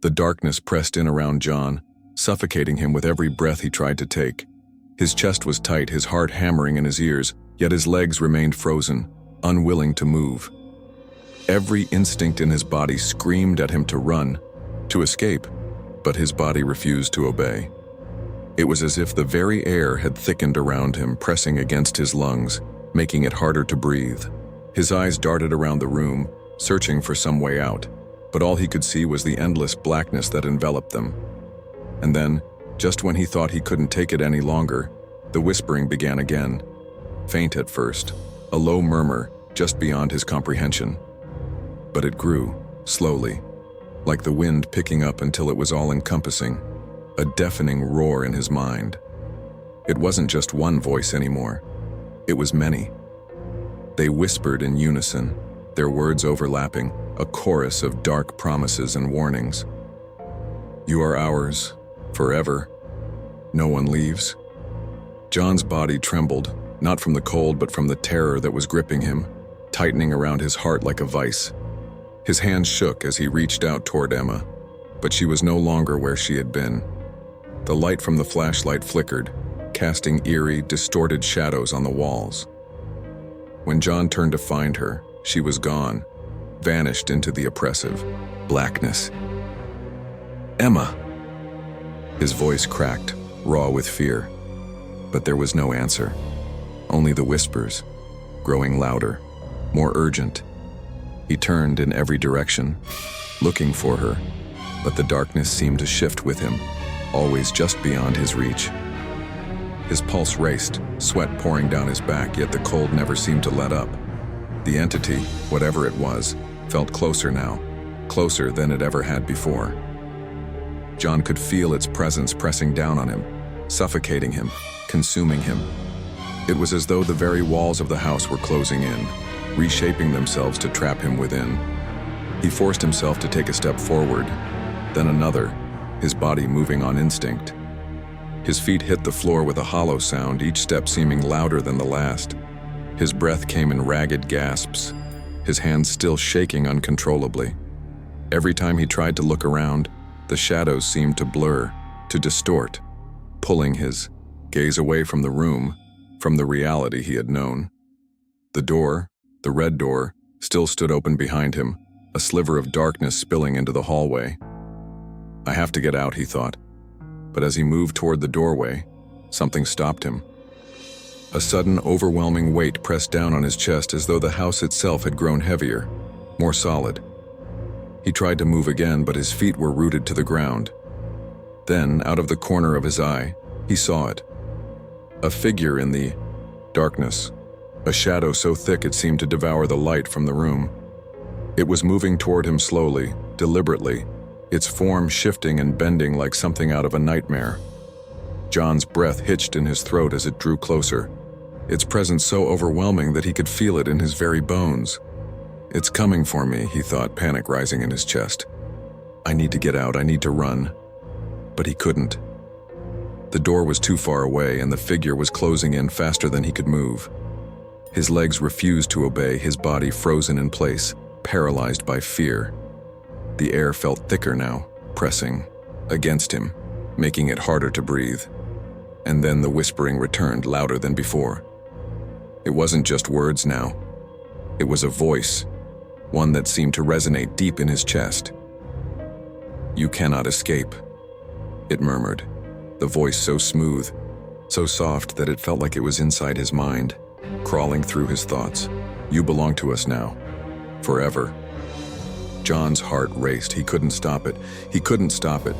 The darkness pressed in around John, suffocating him with every breath he tried to take. His chest was tight, his heart hammering in his ears, yet his legs remained frozen, unwilling to move. Every instinct in his body screamed at him to run, to escape, but his body refused to obey. It was as if the very air had thickened around him, pressing against his lungs, making it harder to breathe. His eyes darted around the room, searching for some way out, but all he could see was the endless blackness that enveloped them. And then, just when he thought he couldn't take it any longer, the whispering began again. Faint at first, a low murmur just beyond his comprehension. But it grew, slowly, like the wind picking up until it was all-encompassing, a deafening roar in his mind. It wasn't just one voice anymore. It was many. They whispered in unison, their words overlapping, a chorus of dark promises and warnings. You are ours, forever. No one leaves. John's body trembled, not from the cold but from the terror that was gripping him, tightening around his heart like a vice. His hands shook as he reached out toward Emma, but she was no longer where she had been. The light from the flashlight flickered, casting eerie, distorted shadows on the walls. When John turned to find her, she was gone, vanished into the oppressive blackness. Emma! His voice cracked, raw with fear. But there was no answer. Only the whispers, growing louder, more urgent. He turned in every direction, looking for her, but the darkness seemed to shift with him, always just beyond his reach. His pulse raced, sweat pouring down his back, yet the cold never seemed to let up. The entity, whatever it was, felt closer now, closer than it ever had before. John could feel its presence pressing down on him, suffocating him, consuming him. It was as though the very walls of the house were closing in, reshaping themselves to trap him within. He forced himself to take a step forward, then another, his body moving on instinct. His feet hit the floor with a hollow sound, each step seeming louder than the last. His breath came in ragged gasps, his hands still shaking uncontrollably. Every time he tried to look around, the shadows seemed to blur, to distort, pulling his gaze away from the room, from the reality he had known. The door, the red door, still stood open behind him, a sliver of darkness spilling into the hallway. I have to get out, he thought. But as he moved toward the doorway, something stopped him. A sudden, overwhelming weight pressed down on his chest as though the house itself had grown heavier, more solid. He tried to move again, but his feet were rooted to the ground. Then, out of the corner of his eye, he saw it. A figure in the darkness, a shadow so thick it seemed to devour the light from the room. It was moving toward him slowly, deliberately, its form shifting and bending like something out of a nightmare. John's breath hitched in his throat as it drew closer, its presence so overwhelming that he could feel it in his very bones. It's coming for me, he thought, panic rising in his chest. I need to get out, I need to run. But he couldn't. The door was too far away and the figure was closing in faster than he could move. His legs refused to obey, his body frozen in place, paralyzed by fear. The air felt thicker now, pressing against him, making it harder to breathe. And then the whispering returned, louder than before. It wasn't just words now. It was a voice, one that seemed to resonate deep in his chest. You cannot escape, it murmured, the voice so smooth, so soft that it felt like it was inside his mind, crawling through his thoughts. You belong to us now, forever. John's heart raced. He couldn't stop it. He couldn't stop it.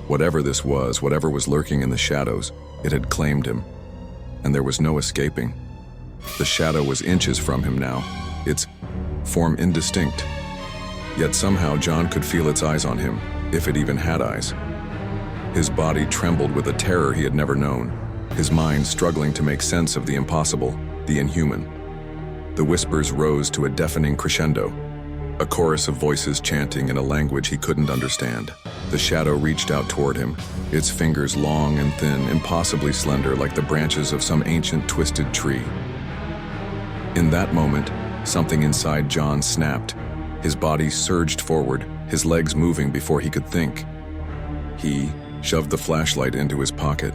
Whatever this was, whatever was lurking in the shadows, it had claimed him. And there was no escaping. The shadow was inches from him now, its form indistinct. Yet somehow John could feel its eyes on him, if it even had eyes. His body trembled with a terror he had never known, his mind struggling to make sense of the impossible, the inhuman. The whispers rose to a deafening crescendo, a chorus of voices chanting in a language he couldn't understand. The shadow reached out toward him, its fingers long and thin, impossibly slender like the branches of some ancient twisted tree. In that moment, something inside John snapped. His body surged forward, his legs moving before he could think. He shoved the flashlight into his pocket,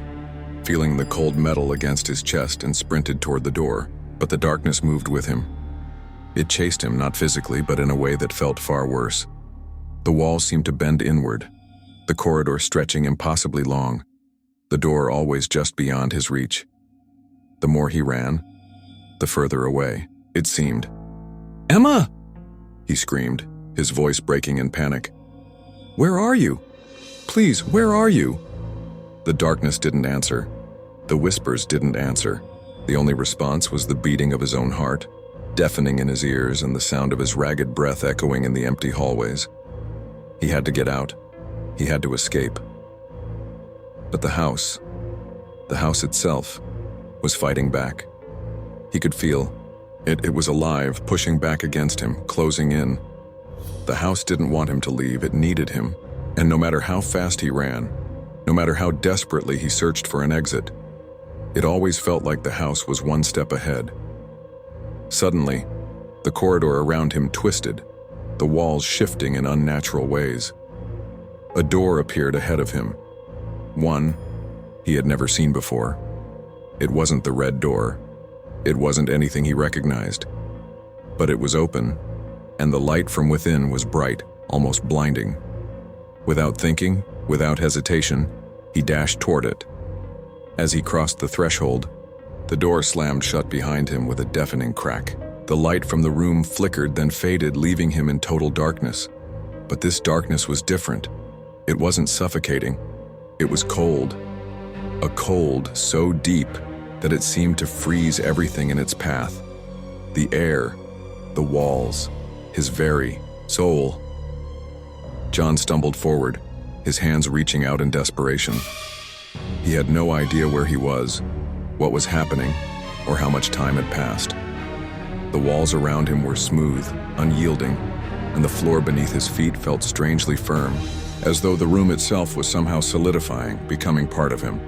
feeling the cold metal against his chest, and sprinted toward the door, but the darkness moved with him. It chased him, not physically, but in a way that felt far worse. The walls seemed to bend inward, the corridor stretching impossibly long, the door always just beyond his reach. The more he ran, the further away it seemed. "Emma!" he screamed, his voice breaking in panic. "Where are you? Please, where are you?" The darkness didn't answer. The whispers didn't answer. The only response was the beating of his own heart, deafening in his ears, and the sound of his ragged breath echoing in the empty hallways. He had to get out. He had to escape. But the house itself, was fighting back. He could feel it was alive, pushing back against him, closing in. The house didn't want him to leave, it needed him. And no matter how fast he ran, no matter how desperately he searched for an exit, it always felt like the house was one step ahead. Suddenly, the corridor around him twisted, the walls shifting in unnatural ways. A door appeared ahead of him, one he had never seen before. It wasn't the red door. It wasn't anything he recognized. But it was open, and the light from within was bright, almost blinding. Without thinking, without hesitation, he dashed toward it. As he crossed the threshold, the door slammed shut behind him with a deafening crack. The light from the room flickered, then faded, leaving him in total darkness. But this darkness was different. It wasn't suffocating. It was cold. A cold so deep that it seemed to freeze everything in its path. The air, the walls, his very soul. John stumbled forward, his hands reaching out in desperation. He had no idea where he was, what was happening, or how much time had passed. The walls around him were smooth, unyielding, and the floor beneath his feet felt strangely firm, as though the room itself was somehow solidifying, becoming part of him.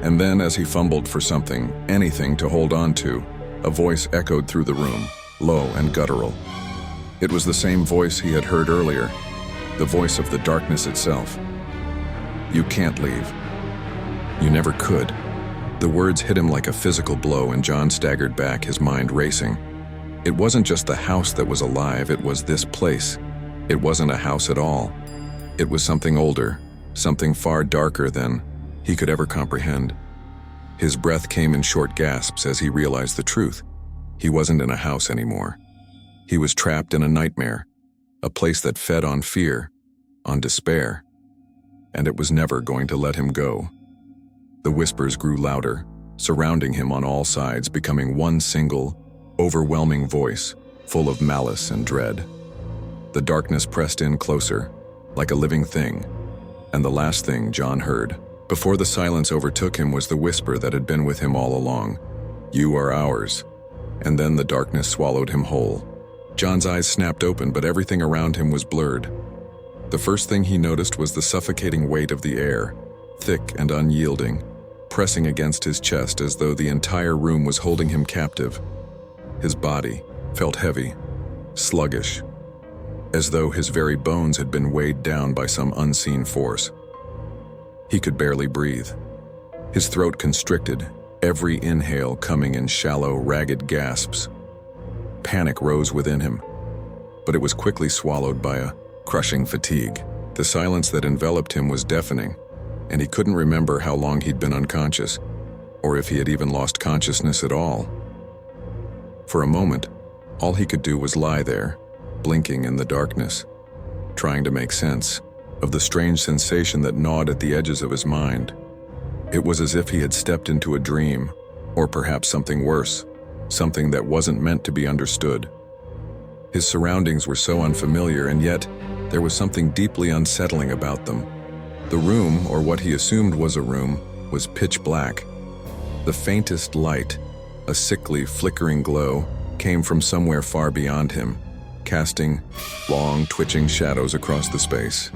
And then, as he fumbled for something, anything to hold on to, a voice echoed through the room, low and guttural. It was the same voice he had heard earlier, the voice of the darkness itself. "You can't leave. You never could." The words hit him like a physical blow, and John staggered back, his mind racing. It wasn't just the house that was alive, it was this place. It wasn't a house at all. It was something older, something far darker than he could ever comprehend. His breath came in short gasps as he realized the truth. He wasn't in a house anymore. He was trapped in a nightmare, a place that fed on fear, on despair, and it was never going to let him go. The whispers grew louder, surrounding him on all sides, becoming one single, overwhelming voice, full of malice and dread. The darkness pressed in closer, like a living thing, and the last thing John heard, before the silence overtook him, was the whisper that had been with him all along. "You are ours." And then the darkness swallowed him whole. John's eyes snapped open, but everything around him was blurred. The first thing he noticed was the suffocating weight of the air, thick and unyielding, pressing against his chest as though the entire room was holding him captive. His body felt heavy, sluggish, as though his very bones had been weighed down by some unseen force. He could barely breathe. His throat constricted, every inhale coming in shallow, ragged gasps. Panic rose within him, but it was quickly swallowed by a crushing fatigue. The silence that enveloped him was deafening, and he couldn't remember how long he'd been unconscious, or if he had even lost consciousness at all. For a moment, all he could do was lie there, blinking in the darkness, trying to make sense of the strange sensation that gnawed at the edges of his mind. It was as if he had stepped into a dream, or perhaps something worse, something that wasn't meant to be understood. His surroundings were so unfamiliar, and yet there was something deeply unsettling about them. The room, or what he assumed was a room, was pitch black. The faintest light, a sickly, flickering glow, came from somewhere far beyond him, casting long, twitching shadows across the space.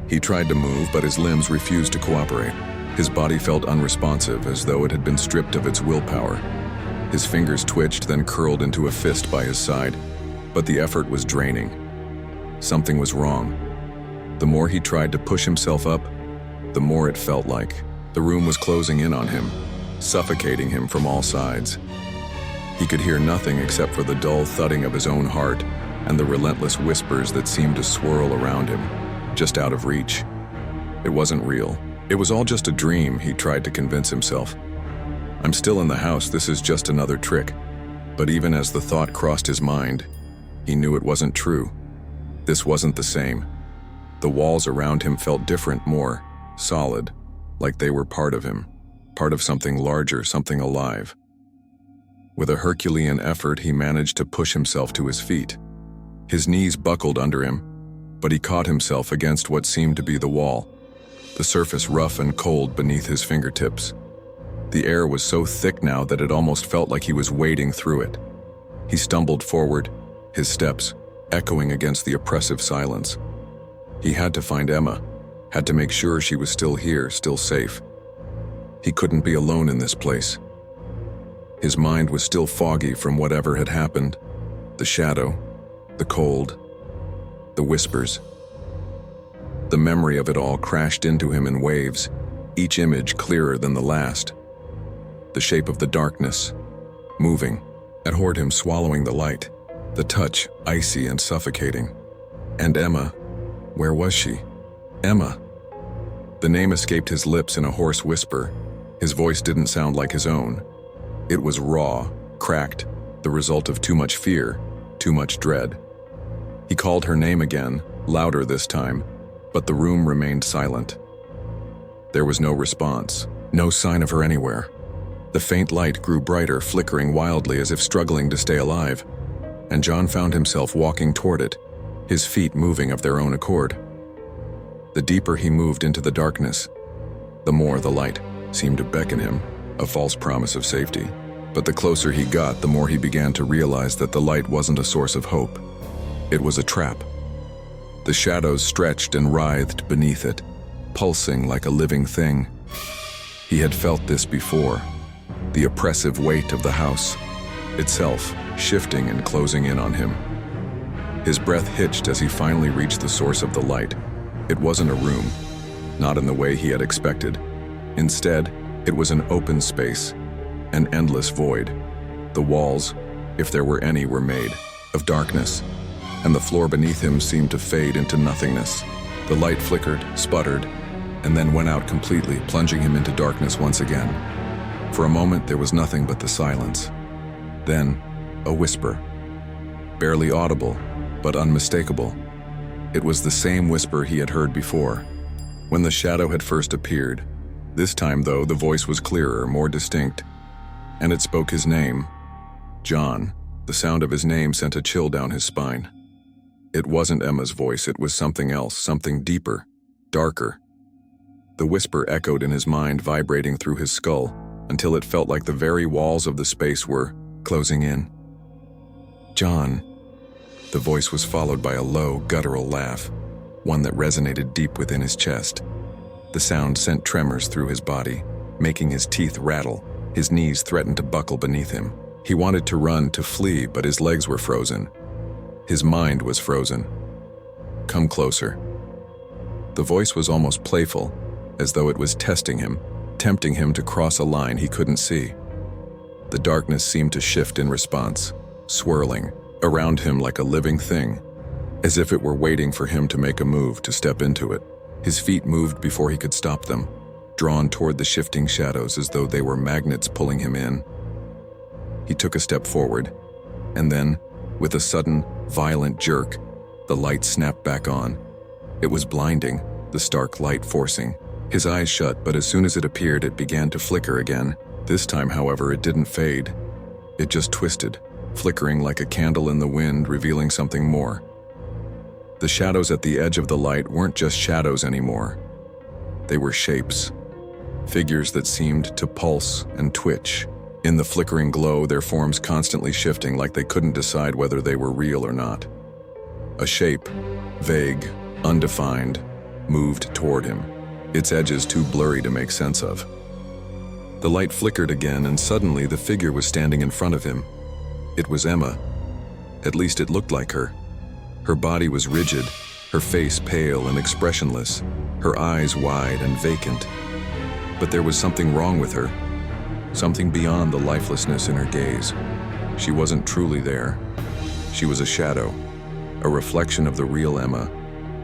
He tried to move, but his limbs refused to cooperate. His body felt unresponsive, as though it had been stripped of its willpower. His fingers twitched, then curled into a fist by his side, but the effort was draining. Something was wrong. The more he tried to push himself up, the more it felt like the room was closing in on him, suffocating him from all sides. He could hear nothing except for the dull thudding of his own heart and the relentless whispers that seemed to swirl around him, just out of reach. It wasn't real. It was all just a dream, he tried to convince himself. I'm still in the house, this is just another trick. But even as the thought crossed his mind, he knew it wasn't true. This wasn't the same. The walls around him felt different, more solid, like they were part of him, part of something larger, something alive. With a Herculean effort, he managed to push himself to his feet. His knees buckled under him, but he caught himself against what seemed to be the wall, the surface rough and cold beneath his fingertips. The air was so thick now that it almost felt like he was wading through it. He stumbled forward, his steps echoing against the oppressive silence. He had to find Emma, had to make sure she was still here, still safe. He couldn't be alone in this place. His mind was still foggy from whatever had happened. The shadow, the cold, the whispers. The memory of it all crashed into him in waves, each image clearer than the last. The shape of the darkness, moving, toward him, swallowing the light. The touch, icy and suffocating. And Emma, where was she? Emma. The name escaped his lips in a hoarse whisper. His voice didn't sound like his own. It was raw, cracked, the result of too much fear, too much dread. He called her name again, louder this time, but the room remained silent. There was no response, no sign of her anywhere. The faint light grew brighter, flickering wildly as if struggling to stay alive, and John found himself walking toward it, his feet moving of their own accord. The deeper he moved into the darkness, the more the light seemed to beckon him, a false promise of safety. But the closer he got, the more he began to realize that the light wasn't a source of hope. It was a trap. The shadows stretched and writhed beneath it, pulsing like a living thing. He had felt this before, the oppressive weight of the house, itself shifting and closing in on him. His breath hitched as he finally reached the source of the light. It wasn't a room, not in the way he had expected. Instead, it was an open space, an endless void. The walls, if there were any, were made of darkness, and the floor beneath him seemed to fade into nothingness. The light flickered, sputtered, and then went out completely, plunging him into darkness once again. For a moment, there was nothing but the silence. Then, a whisper, barely audible, but unmistakable. It was the same whisper he had heard before, when the shadow had first appeared. This time, though, the voice was clearer, more distinct, and it spoke his name, John. The sound of his name sent a chill down his spine. It wasn't Emma's voice, it was something else, something deeper, darker. The whisper echoed in his mind, vibrating through his skull, until it felt like the very walls of the space were closing in. John. The voice was followed by a low, guttural laugh, one that resonated deep within his chest. The sound sent tremors through his body, making his teeth rattle. His knees threatened to buckle beneath him. He wanted to run, to flee, but his legs were frozen. His mind was frozen. Come closer. The voice was almost playful, as though it was testing him, tempting him to cross a line he couldn't see. The darkness seemed to shift in response, swirling around him like a living thing, as if it were waiting for him to make a move, to step into it. His feet moved before he could stop them, drawn toward the shifting shadows as though they were magnets pulling him in. He took a step forward, and then, with a sudden, violent jerk, the light snapped back on. It was blinding, the stark light forcing his eyes shut, but as soon as it appeared, it began to flicker again. This time, however, it didn't fade. It just twisted, flickering like a candle in the wind, revealing something more. The shadows at the edge of the light weren't just shadows anymore. They were shapes, figures that seemed to pulse and twitch. In the flickering glow, their forms constantly shifting, like they couldn't decide whether they were real or not. A shape, vague, undefined, moved toward him, its edges too blurry to make sense of. The light flickered again, and suddenly the figure was standing in front of him. It was Emma. At least it looked like her. Her body was rigid, her face pale and expressionless, her eyes wide and vacant. But there was something wrong with her, something beyond the lifelessness in her gaze. She wasn't truly there. She was a shadow, a reflection of the real Emma,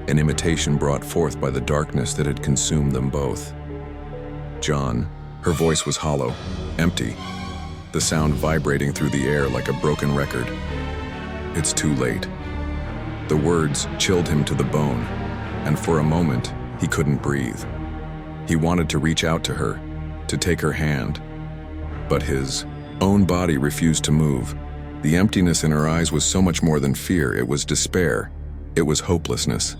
an imitation brought forth by the darkness that had consumed them both. John, her voice was hollow, empty, the sound vibrating through the air like a broken record. It's too late. The words chilled him to the bone, and for a moment, he couldn't breathe. He wanted to reach out to her, to take her hand, but his own body refused to move. The emptiness in her eyes was so much more than fear. It was despair. It was hopelessness.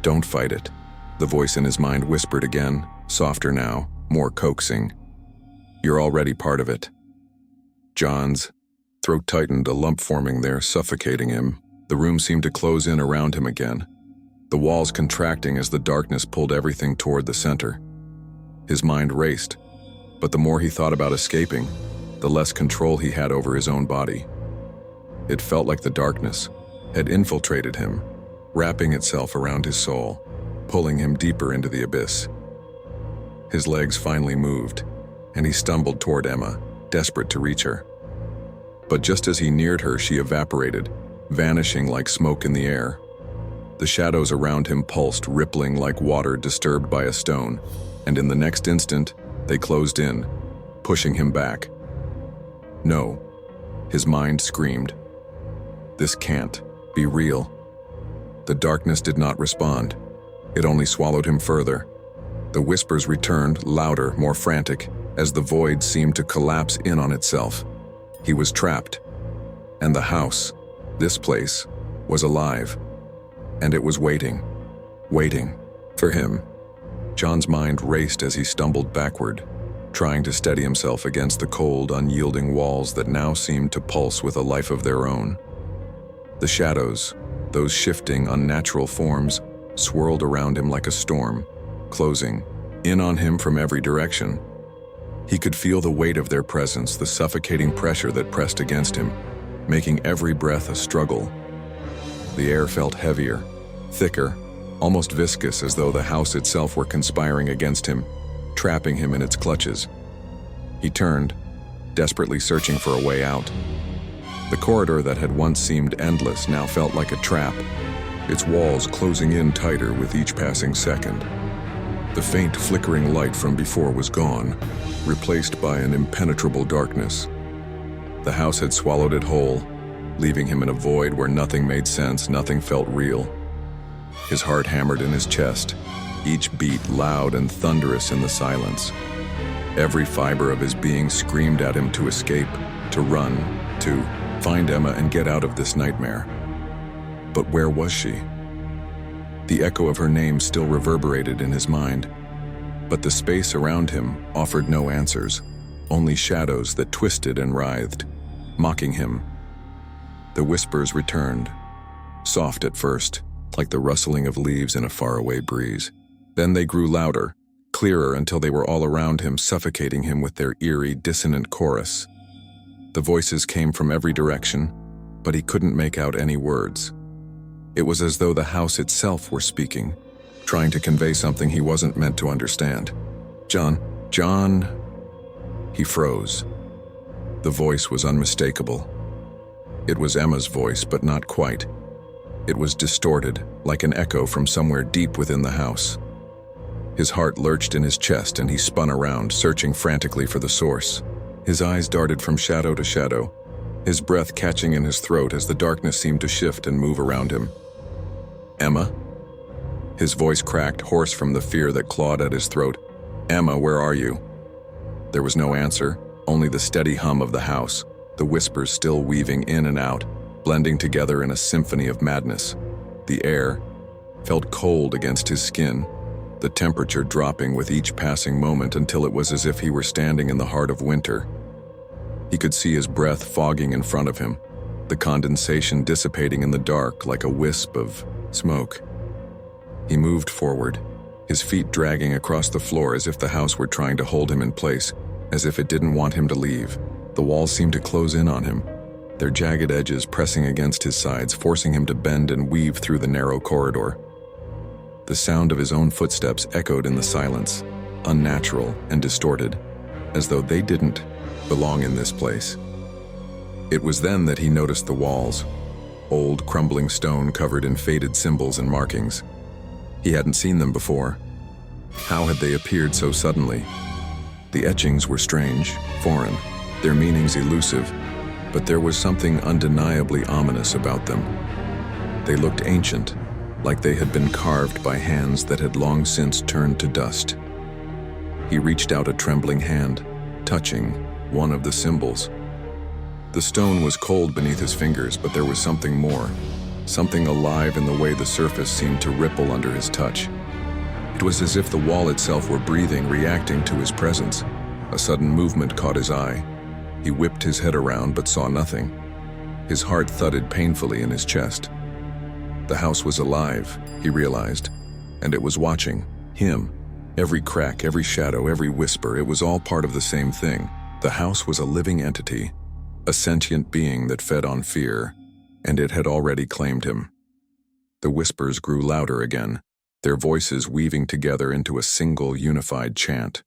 "Don't fight it," the voice in his mind whispered again, softer now, more coaxing. "You're already part of it." John's throat tightened, a lump forming there, suffocating him. The room seemed to close in around him again, the walls contracting as the darkness pulled everything toward the center. His mind raced, but the more he thought about escaping, the less control he had over his own body. It felt like the darkness had infiltrated him, wrapping itself around his soul, pulling him deeper into the abyss. His legs finally moved, and he stumbled toward Emma, desperate to reach her. But just as he neared her, she evaporated, vanishing like smoke in the air. The shadows around him pulsed, rippling like water disturbed by a stone, and in the next instant, they closed in, pushing him back. No, his mind screamed. This can't be real. The darkness did not respond. It only swallowed him further. The whispers returned, louder, more frantic, as the void seemed to collapse in on itself. He was trapped. And the house, this place, was alive. And it was waiting for him. John's mind raced as he stumbled backward, trying to steady himself against the cold, unyielding walls that now seemed to pulse with a life of their own. The shadows, those shifting, unnatural forms, swirled around him like a storm, closing in on him from every direction. He could feel the weight of their presence, the suffocating pressure that pressed against him, making every breath a struggle. The air felt heavier, thicker, almost viscous, as though the house itself were conspiring against him, trapping him in its clutches. He turned, desperately searching for a way out. The corridor that had once seemed endless now felt like a trap, its walls closing in tighter with each passing second. The faint, flickering light from before was gone, replaced by an impenetrable darkness. The house had swallowed it whole, leaving him in a void where nothing made sense, nothing felt real. His heart hammered in his chest, each beat loud and thunderous in the silence. Every fiber of his being screamed at him to escape, to run, to find Emma and get out of this nightmare. But where was she? The echo of her name still reverberated in his mind, but the space around him offered no answers, only shadows that twisted and writhed, mocking him. The whispers returned, soft at first, like the rustling of leaves in a faraway breeze. Then they grew louder, clearer, until they were all around him, suffocating him with their eerie, dissonant chorus. The voices came from every direction, but he couldn't make out any words. It was as though the house itself were speaking, trying to convey something he wasn't meant to understand. John. He froze. The voice was unmistakable. It was Emma's voice, but not quite. It was distorted, like an echo from somewhere deep within the house. His heart lurched in his chest, and he spun around, searching frantically for the source. His eyes darted from shadow to shadow, his breath catching in his throat as the darkness seemed to shift and move around him. "Emma?" His voice cracked, hoarse from the fear that clawed at his throat. "Emma, where are you?" There was no answer, only the steady hum of the house, the whispers still weaving in and out, blending together in a symphony of madness. The air felt cold against his skin, the temperature dropping with each passing moment until it was as if he were standing in the heart of winter. He could see his breath fogging in front of him, the condensation dissipating in the dark like a wisp of smoke. He moved forward, his feet dragging across the floor as if the house were trying to hold him in place, as if it didn't want him to leave. The walls seemed to close in on him, their jagged edges pressing against his sides, forcing him to bend and weave through the narrow corridor. The sound of his own footsteps echoed in the silence, unnatural and distorted, as though they didn't belong in this place. It was then that he noticed the walls, old crumbling stone covered in faded symbols and markings. He hadn't seen them before. How had they appeared so suddenly? The etchings were strange, foreign, their meanings elusive, but there was something undeniably ominous about them. They looked ancient, like they had been carved by hands that had long since turned to dust. He reached out a trembling hand, touching one of the symbols. The stone was cold beneath his fingers, but there was something more, something alive in the way the surface seemed to ripple under his touch. It was as if the wall itself were breathing, reacting to his presence. A sudden movement caught his eye. He whipped his head around but saw nothing. His heart thudded painfully in his chest. The house was alive, he realized, and it was watching him. Every crack, every shadow, every whisper, it was all part of the same thing. The house was a living entity, a sentient being that fed on fear, and it had already claimed him. The whispers grew louder again, their voices weaving together into a single unified chant.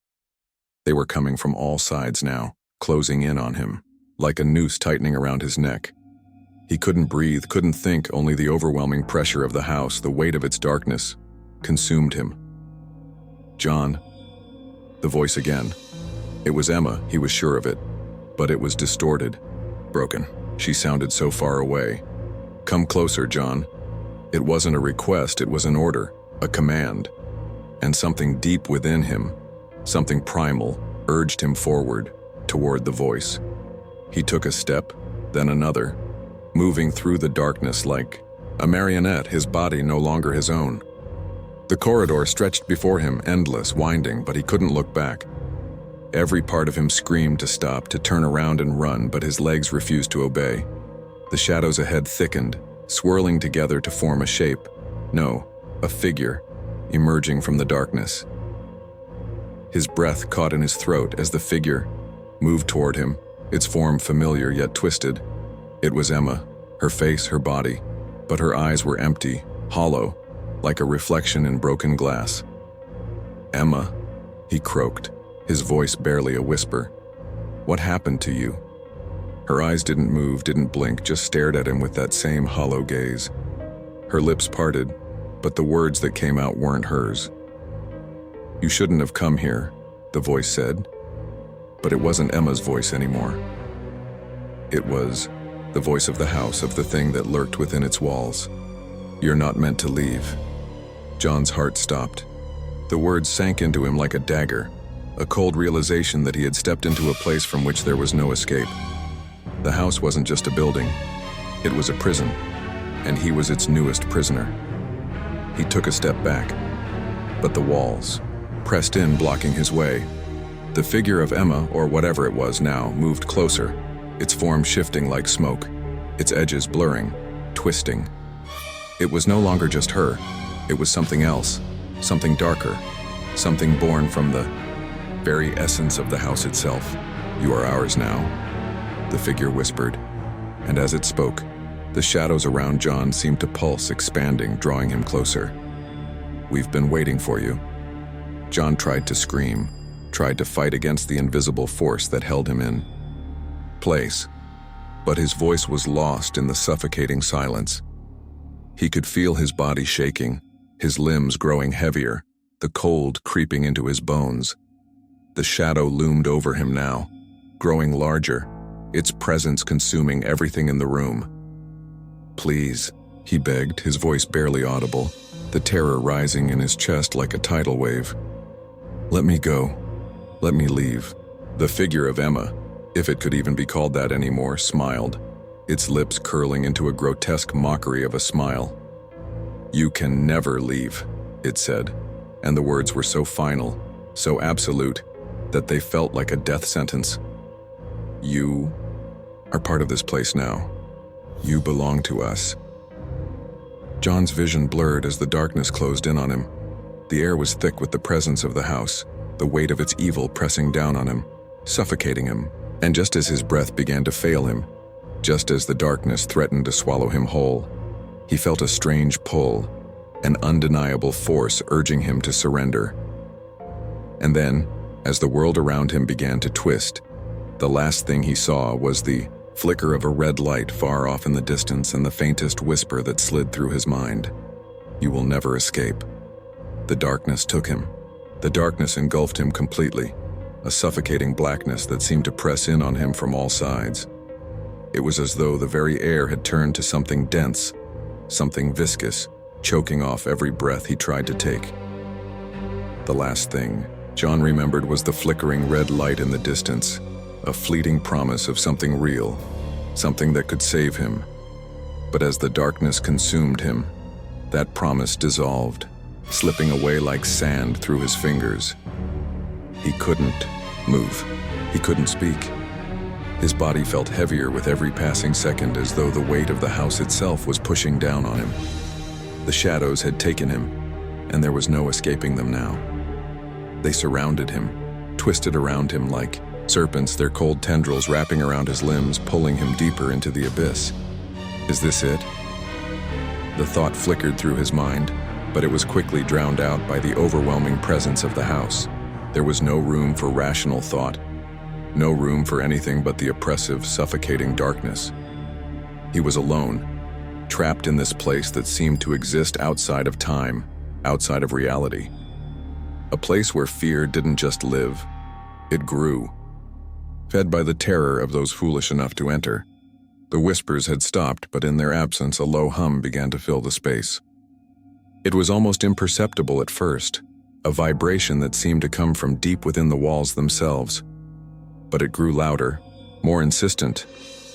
They were coming from all sides now, closing in on him, like a noose tightening around his neck. He couldn't breathe, couldn't think, only the overwhelming pressure of the house, the weight of its darkness, consumed him. John. The voice again. It was Emma, he was sure of it, but it was distorted, broken. She sounded so far away. Come closer, John. It wasn't a request, it was an order, a command. And something deep within him, something primal, urged him forward, toward the voice. He took a step, then another, moving through the darkness like a marionette, his body no longer his own. The corridor stretched before him, endless, winding, but he couldn't look back. Every part of him screamed to stop, to turn around and run, but his legs refused to obey. The shadows ahead thickened, swirling together to form a shape. No, a figure, emerging from the darkness. His breath caught in his throat as the figure moved toward him, its form familiar yet twisted. It was Emma, her face, her body, but her eyes were empty, hollow, like a reflection in broken glass. Emma, he croaked, his voice barely a whisper. What happened to you? Her eyes didn't move, didn't blink, just stared at him with that same hollow gaze. Her lips parted, but the words that came out weren't hers. You shouldn't have come here, the voice said. But it wasn't Emma's voice anymore. It was the voice of the house, of the thing that lurked within its walls. You're not meant to leave. John's heart stopped. The words sank into him like a dagger, a cold realization that he had stepped into a place from which there was no escape. The house wasn't just a building, it was a prison, and he was its newest prisoner. He took a step back, but the walls pressed in, blocking his way. The figure of Emma, or whatever it was now, moved closer, its form shifting like smoke, its edges blurring, twisting. It was no longer just her, it was something else, something darker, something born from the very essence of the house itself. You are ours now, the figure whispered, and as it spoke, the shadows around John seemed to pulse, expanding, drawing him closer. We've been waiting for you. John tried to scream, tried to fight against the invisible force that held him in place, but his voice was lost in the suffocating silence. He could feel his body shaking, his limbs growing heavier, the cold creeping into his bones. The shadow loomed over him now, growing larger, its presence consuming everything in the room. Please, he begged, his voice barely audible, the terror rising in his chest like a tidal wave. Let me go. Let me leave. The figure of Emma, if it could even be called that anymore, smiled, its lips curling into a grotesque mockery of a smile. You can never leave, it said, and the words were so final, so absolute, that they felt like a death sentence. You are part of this place now. You belong to us. John's vision blurred as the darkness closed in on him. The air was thick with the presence of the house, the weight of its evil pressing down on him, suffocating him, and just as his breath began to fail him, Just as the darkness threatened to swallow him whole, he felt a strange pull, an undeniable force urging him to surrender. And then, as the world around him began to twist, the last thing he saw was the flicker of a red light far off in the distance and the faintest whisper that slid through his mind. "You will never escape." The darkness took him. The darkness engulfed him completely, a suffocating blackness that seemed to press in on him from all sides. It was as though the very air had turned to something dense, something viscous, choking off every breath he tried to take. The last thing John remembered was the flickering red light in the distance, a fleeting promise of something real, something that could save him. But as the darkness consumed him, that promise dissolved, slipping away like sand through his fingers. He couldn't move. He couldn't speak. His body felt heavier with every passing second, as though the weight of the house itself was pushing down on him. The shadows had taken him, and there was no escaping them now. They surrounded him, twisted around him like serpents, their cold tendrils wrapping around his limbs, pulling him deeper into the abyss. Is this it? The thought flickered through his mind, but it was quickly drowned out by the overwhelming presence of the house. There was no room for rational thought, no room for anything but the oppressive, suffocating darkness. He was alone, trapped in this place that seemed to exist outside of time, outside of reality. A place where fear didn't just live, it grew. Fed by the terror of those foolish enough to enter, the whispers had stopped, but in their absence a low hum began to fill the space. It was almost imperceptible at first, a vibration that seemed to come from deep within the walls themselves. But it grew louder, more insistent,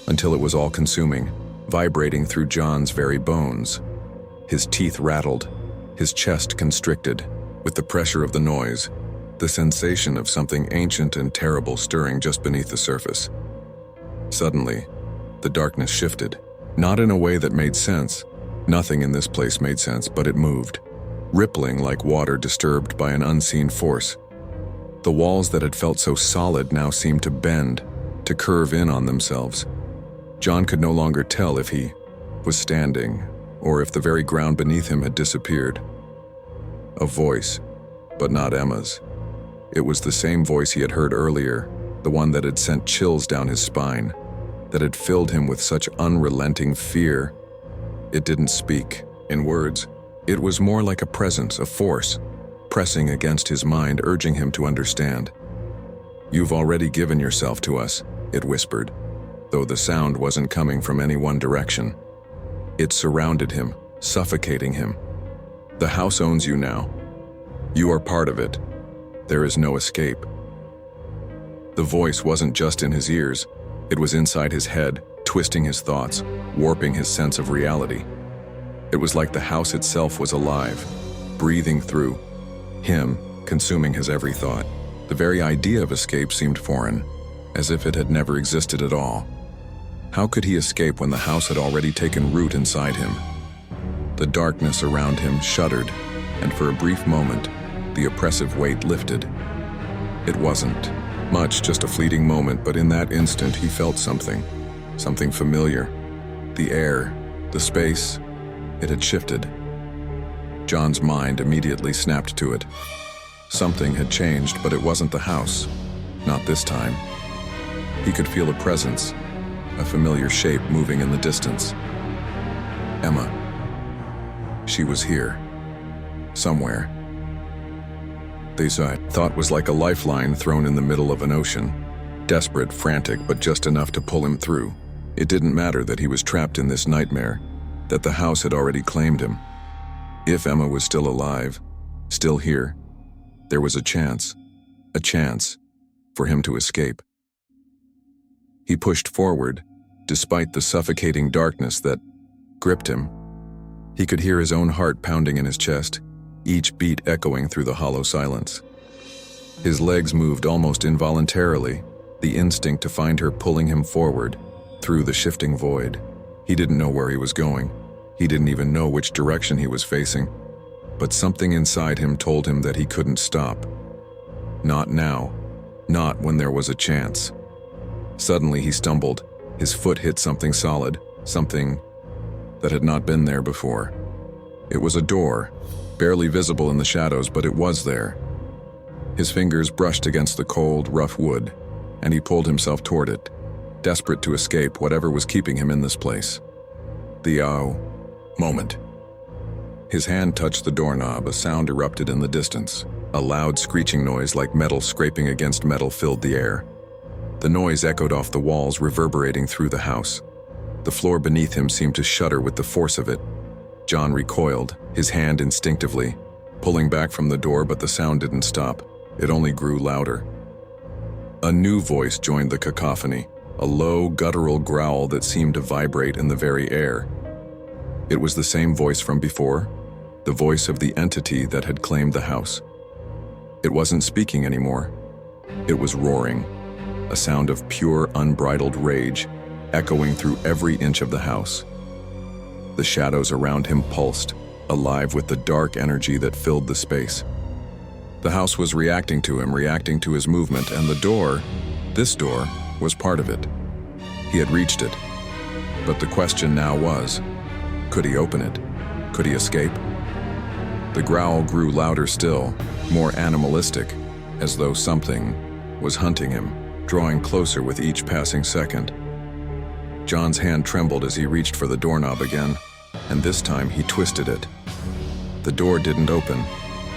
until it was all-consuming, vibrating through John's very bones. His teeth rattled, his chest constricted, with the pressure of the noise, the sensation of something ancient and terrible stirring just beneath the surface. Suddenly, the darkness shifted, not in a way that made sense. Nothing in this place made sense, but it moved, rippling like water disturbed by an unseen force. The walls that had felt so solid now seemed to bend, to curve in on themselves. John could no longer tell if he was standing, or if the very ground beneath him had disappeared. A voice, but not Emma's. It was the same voice he had heard earlier, the one that had sent chills down his spine, that had filled him with such unrelenting fear. It didn't speak in words. It was more like a presence, a force, pressing against his mind, urging him to understand. "You've already given yourself to us," it whispered, though the sound wasn't coming from any one direction. It surrounded him, suffocating him. "The house owns you now. You are part of it. There is no escape." The voice wasn't just in his ears, it was inside his head, twisting his thoughts, warping his sense of reality. It was like the house itself was alive, breathing through him, consuming his every thought. The very idea of escape seemed foreign, as if it had never existed at all. How could he escape when the house had already taken root inside him? The darkness around him shuddered, and for a brief moment, the oppressive weight lifted. It wasn't much, just a fleeting moment, but in that instant he felt something familiar. The air, the space, it had shifted. John's mind immediately snapped to it. Something had changed, but it wasn't the house. Not this time. He could feel a presence, a familiar shape moving in the distance. Emma. She was here. Somewhere. They saw it. Thought was like a lifeline thrown in the middle of an ocean. Desperate, frantic, but just enough to pull him through. It didn't matter that he was trapped in this nightmare, that the house had already claimed him. If Emma was still alive, still here, there was a chance for him to escape. He pushed forward, despite the suffocating darkness that gripped him. He could hear his own heart pounding in his chest, each beat echoing through the hollow silence. His legs moved almost involuntarily, the instinct to find her pulling him forward, through the shifting void. He didn't know where he was going. He didn't even know which direction he was facing. But something inside him told him that he couldn't stop. Not now. Not when there was a chance. Suddenly he stumbled, His foot hit something solid, something that had not been there before. It was a door, barely visible in the shadows, but it was there. His fingers brushed against the cold, rough wood, and he pulled himself toward it, desperate to escape whatever was keeping him in this place. The moment. His hand touched the doorknob, a sound erupted in the distance. A loud screeching noise like metal scraping against metal filled the air. The noise echoed off the walls, reverberating through the house. The floor beneath him seemed to shudder with the force of it. John recoiled, his hand instinctively, pulling back from the door, but the sound didn't stop. It only grew louder. A new voice joined the cacophony, a low, guttural growl that seemed to vibrate in the very air. It was the same voice from before, the voice of the entity that had claimed the house. It wasn't speaking anymore. It was roaring, a sound of pure, unbridled rage, echoing through every inch of the house. The shadows around him pulsed, alive with the dark energy that filled the space. The house was reacting to him, reacting to his movement, and the door, this door, was part of it. He had reached it. But the question now was, could he open it? Could he escape? The growl grew louder still, more animalistic, as though something was hunting him, drawing closer with each passing second. John's hand trembled as he reached for the doorknob again, and this time he twisted it. The door didn't open.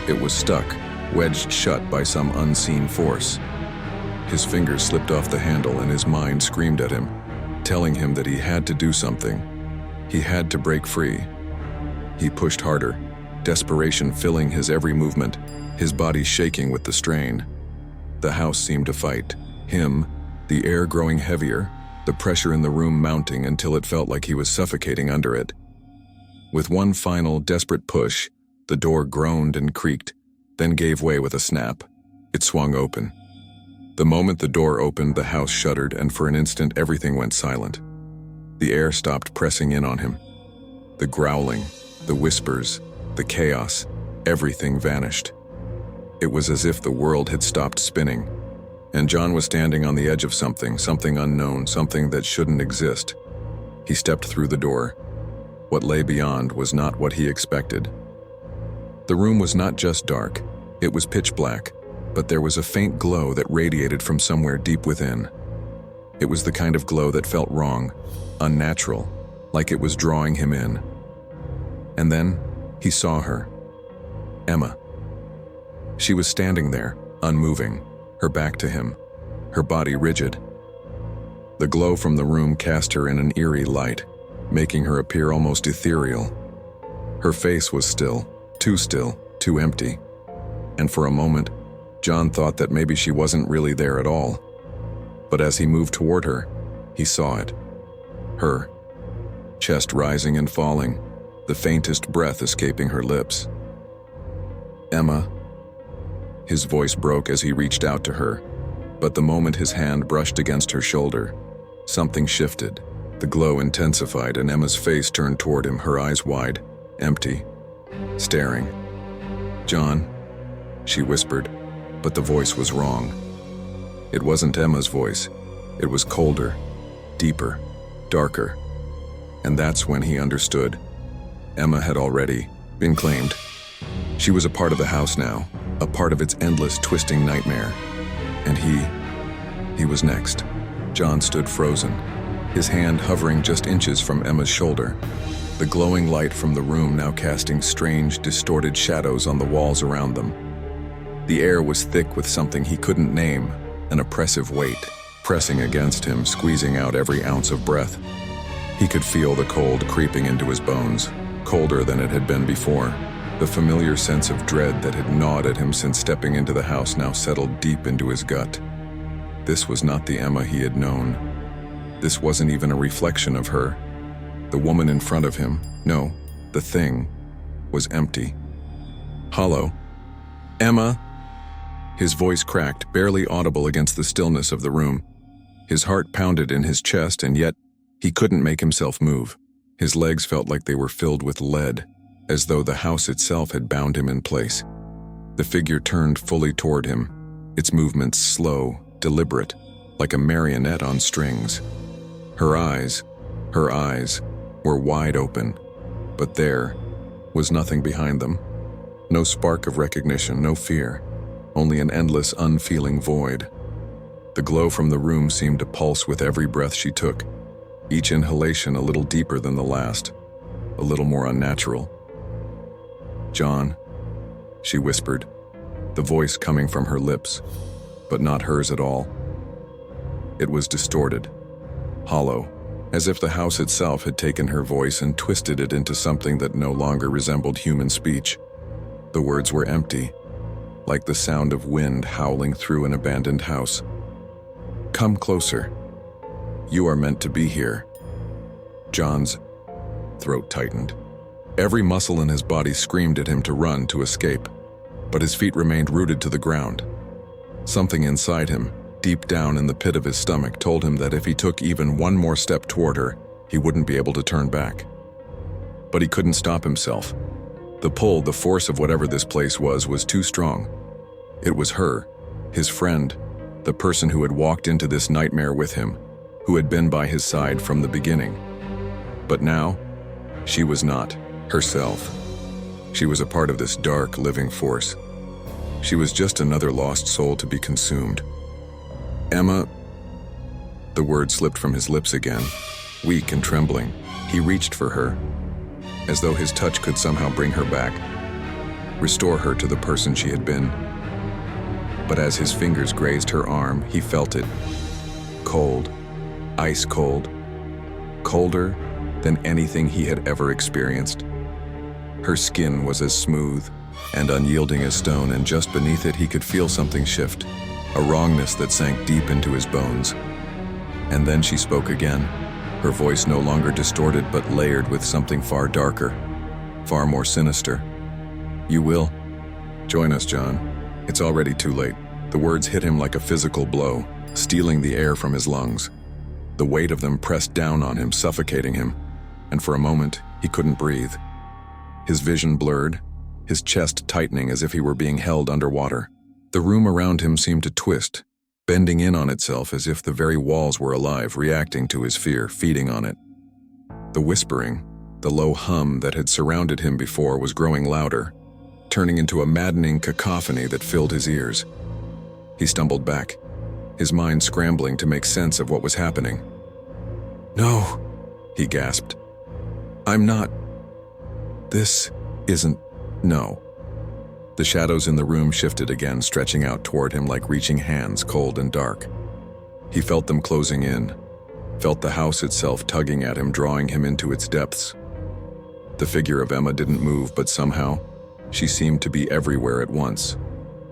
It was stuck, wedged shut by some unseen force. His fingers slipped off the handle and his mind screamed at him, telling him that he had to do something. He had to break free. He pushed harder, desperation filling his every movement, his body shaking with the strain. The house seemed to fight him, the air growing heavier, the pressure in the room mounting until it felt like he was suffocating under it. With one final, desperate push, the door groaned and creaked, then gave way with a snap. It swung open. The moment the door opened, the house shuddered, and for an instant everything went silent. The air stopped pressing in on him. The growling, the whispers, the chaos, everything vanished. It was as if the world had stopped spinning, and John was standing on the edge of something unknown, something that shouldn't exist. He stepped through the door. What lay beyond was not what he expected. The room was not just dark, it was pitch black, but there was a faint glow that radiated from somewhere deep within. It was the kind of glow that felt wrong, unnatural, like it was drawing him in. And then he saw her. Emma. She was standing there, unmoving, her back to him, her body rigid. The glow from the room cast her in an eerie light, making her appear almost ethereal. Her face was still, too empty. And for a moment, John thought that maybe she wasn't really there at all. But as he moved toward her, he saw it. Her. Chest rising and falling, the faintest breath escaping her lips. Emma. His voice broke as he reached out to her, but the moment his hand brushed against her shoulder, something shifted. The glow intensified and Emma's face turned toward him, her eyes wide, empty, staring. "John," she whispered, but the voice was wrong. It wasn't Emma's voice. It was colder, deeper, darker. And that's when he understood. Emma had already been claimed. She was a part of the house now, a part of its endless, twisting nightmare. And he was next. John stood frozen, his hand hovering just inches from Emma's shoulder, the glowing light from the room now casting strange, distorted shadows on the walls around them. The air was thick with something he couldn't name, an oppressive weight, pressing against him, squeezing out every ounce of breath. He could feel the cold creeping into his bones, colder than it had been before. The familiar sense of dread that had gnawed at him since stepping into the house now settled deep into his gut. This was not the Emma he had known. This wasn't even a reflection of her. The woman in front of him, no, the thing, was empty. Hollow. "Emma!" His voice cracked, barely audible against the stillness of the room. His heart pounded in his chest, and yet he couldn't make himself move. His legs felt like they were filled with lead, as though the house itself had bound him in place. The figure turned fully toward him, its movements slow, deliberate, like a marionette on strings. Her eyes were wide open, but there was nothing behind them. No spark of recognition, no fear, only an endless, unfeeling void. The glow from the room seemed to pulse with every breath she took, each inhalation a little deeper than the last, a little more unnatural. "John," she whispered, the voice coming from her lips, but not hers at all. It was distorted, hollow, as if the house itself had taken her voice and twisted it into something that no longer resembled human speech. The words were empty, like the sound of wind howling through an abandoned house. "Come closer. You are meant to be here." John's throat tightened. Every muscle in his body screamed at him to run, to escape, but his feet remained rooted to the ground. Something inside him, deep down in the pit of his stomach, told him that if he took even one more step toward her, he wouldn't be able to turn back. But he couldn't stop himself. The pull, the force of whatever this place was too strong. It was her, his friend, the person who had walked into this nightmare with him, who had been by his side from the beginning. But now, she was not herself. She was a part of this dark, living force. She was just another lost soul to be consumed. "Emma," the word slipped from his lips again, weak and trembling. He reached for her, as though his touch could somehow bring her back, restore her to the person she had been. But as his fingers grazed her arm, he felt it. Cold, ice cold, colder than anything he had ever experienced. Her skin was as smooth and unyielding as stone, and just beneath it he could feel something shift, a wrongness that sank deep into his bones. And then she spoke again, her voice no longer distorted but layered with something far darker, far more sinister. "You will join us, John. It's already too late." The words hit him like a physical blow, stealing the air from his lungs. The weight of them pressed down on him, suffocating him, and for a moment he couldn't breathe. His vision blurred, his chest tightening as if he were being held underwater. The room around him seemed to twist, bending in on itself as if the very walls were alive, reacting to his fear, feeding on it. The whispering, the low hum that had surrounded him before, was growing louder, turning into a maddening cacophony that filled his ears. He stumbled back, his mind scrambling to make sense of what was happening. "No," he gasped. "I'm not. This isn't. No." The shadows in the room shifted again, stretching out toward him like reaching hands, cold and dark. He felt them closing in, felt the house itself tugging at him, drawing him into its depths. The figure of Emma didn't move, but somehow, she seemed to be everywhere at once.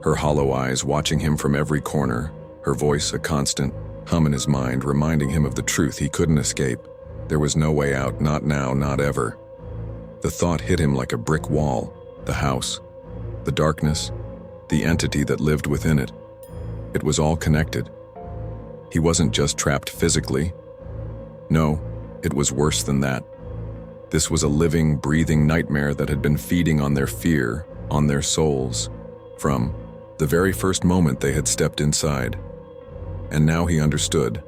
Her hollow eyes watching him from every corner, her voice a constant hum in his mind, reminding him of the truth he couldn't escape. There was no way out, not now, not ever. The thought hit him like a brick wall, the house, the darkness, the entity that lived within it. It was all connected. He wasn't just trapped physically. No, it was worse than that. This was a living, breathing nightmare that had been feeding on their fear, on their souls, from the very first moment they had stepped inside. And now he understood.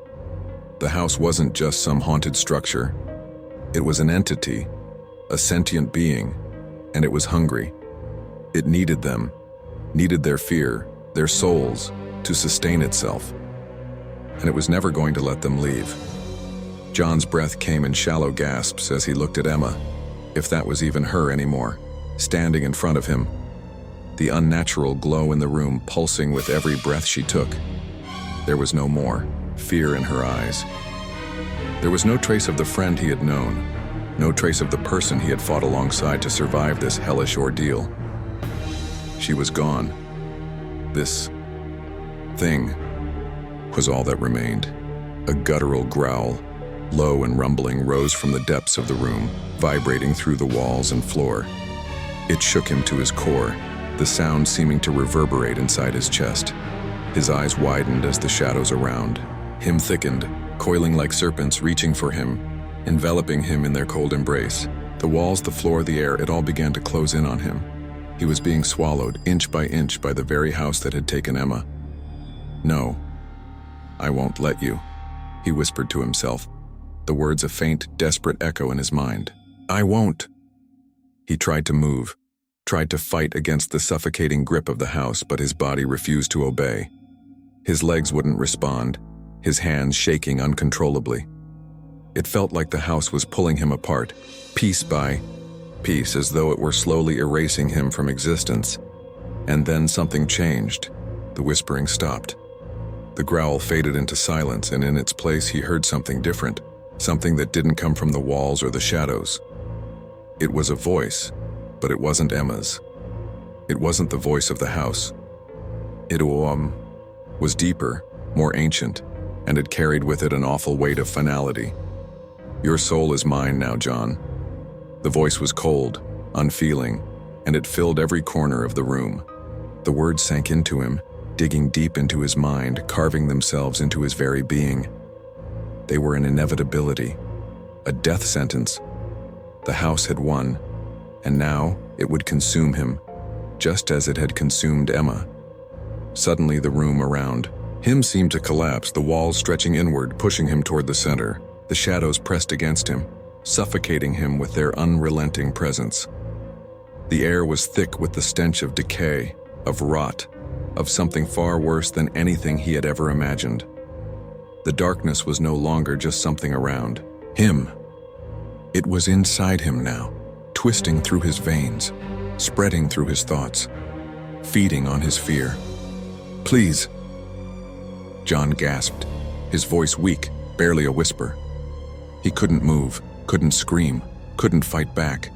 The house wasn't just some haunted structure. It was an entity, a sentient being, and it was hungry. It needed them, needed their fear, their souls, to sustain itself. And it was never going to let them leave. John's breath came in shallow gasps as he looked at Emma, if that was even her anymore, standing in front of him, the unnatural glow in the room pulsing with every breath she took. There was no more fear in her eyes. There was no trace of the friend he had known, no trace of the person he had fought alongside to survive this hellish ordeal. She was gone. This thing was all that remained. A guttural growl, low and rumbling, rose from the depths of the room, vibrating through the walls and floor. It shook him to his core, the sound seeming to reverberate inside his chest. His eyes widened as the shadows around him thickened, coiling like serpents, reaching for him, enveloping him in their cold embrace. The walls, the floor, the air, it all began to close in on him. He was being swallowed, inch by the very house that had taken Emma. "No, I won't let you," he whispered to himself. the words a faint, desperate echo in his mind. "I won't." He tried to move, tried to fight against the suffocating grip of the house, but his body refused to obey. His legs wouldn't respond, his hands shaking uncontrollably. It felt like the house was pulling him apart, piece by piece, as though it were slowly erasing him from existence. And then something changed. The whispering stopped. The growl faded into silence, and in its place he heard something different, something that didn't come from the walls or the shadows. It was a voice, but it wasn't Emma's. It wasn't the voice of the house. It was deeper, more ancient, and it carried with it an awful weight of finality. "Your soul is mine now, John." The voice was cold, unfeeling, and it filled every corner of the room. The words sank into him, digging deep into his mind, carving themselves into his very being. They were an inevitability, a death sentence. The house had won, and now it would consume him, just as it had consumed Emma. Suddenly the room around him seemed to collapse, the walls stretching inward, pushing him toward the center. The shadows pressed against him, suffocating him with their unrelenting presence. The air was thick with the stench of decay, of rot, of something far worse than anything he had ever imagined. The darkness was no longer just something around him. It was inside him now, twisting through his veins, spreading through his thoughts, feeding on his fear. "Please," John gasped, his voice weak, barely a whisper. He couldn't move, couldn't scream, couldn't fight back.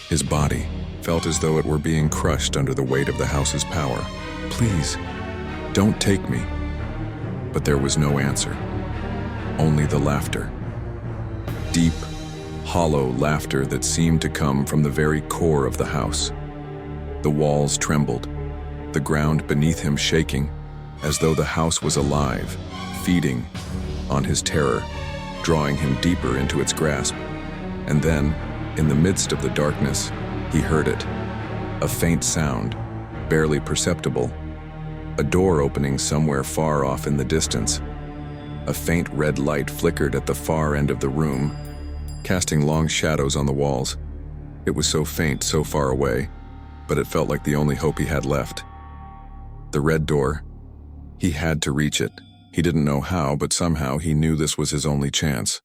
His body felt as though it were being crushed under the weight of the house's power. "Please, don't take me." But there was no answer, only the laughter. Deep, hollow laughter that seemed to come from the very core of the house. The walls trembled, the ground beneath him shaking, as though the house was alive, feeding on his terror, drawing him deeper into its grasp. And then, in the midst of the darkness, he heard it. A faint sound, barely perceptible. A door opening somewhere far off in the distance. A faint red light flickered at the far end of the room, casting long shadows on the walls. It was so faint, so far away, but it felt like the only hope he had left. The red door. He had to reach it. He didn't know how, but somehow he knew this was his only chance.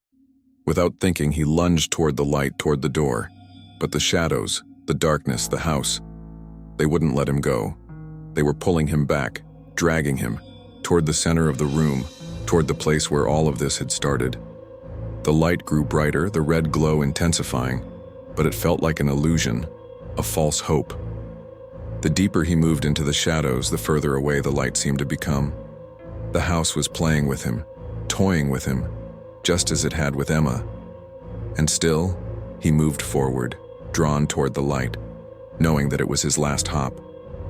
Without thinking, he lunged toward the light, toward the door. But the shadows, the darkness, the house, they wouldn't let him go. They were pulling him back, dragging him, toward the center of the room, toward the place where all of this had started. The light grew brighter, the red glow intensifying, but it felt like an illusion, a false hope. The deeper he moved into the shadows, the further away the light seemed to become. The house was playing with him, toying with him, just as it had with Emma. And still, he moved forward, drawn toward the light, knowing that it was his last hop.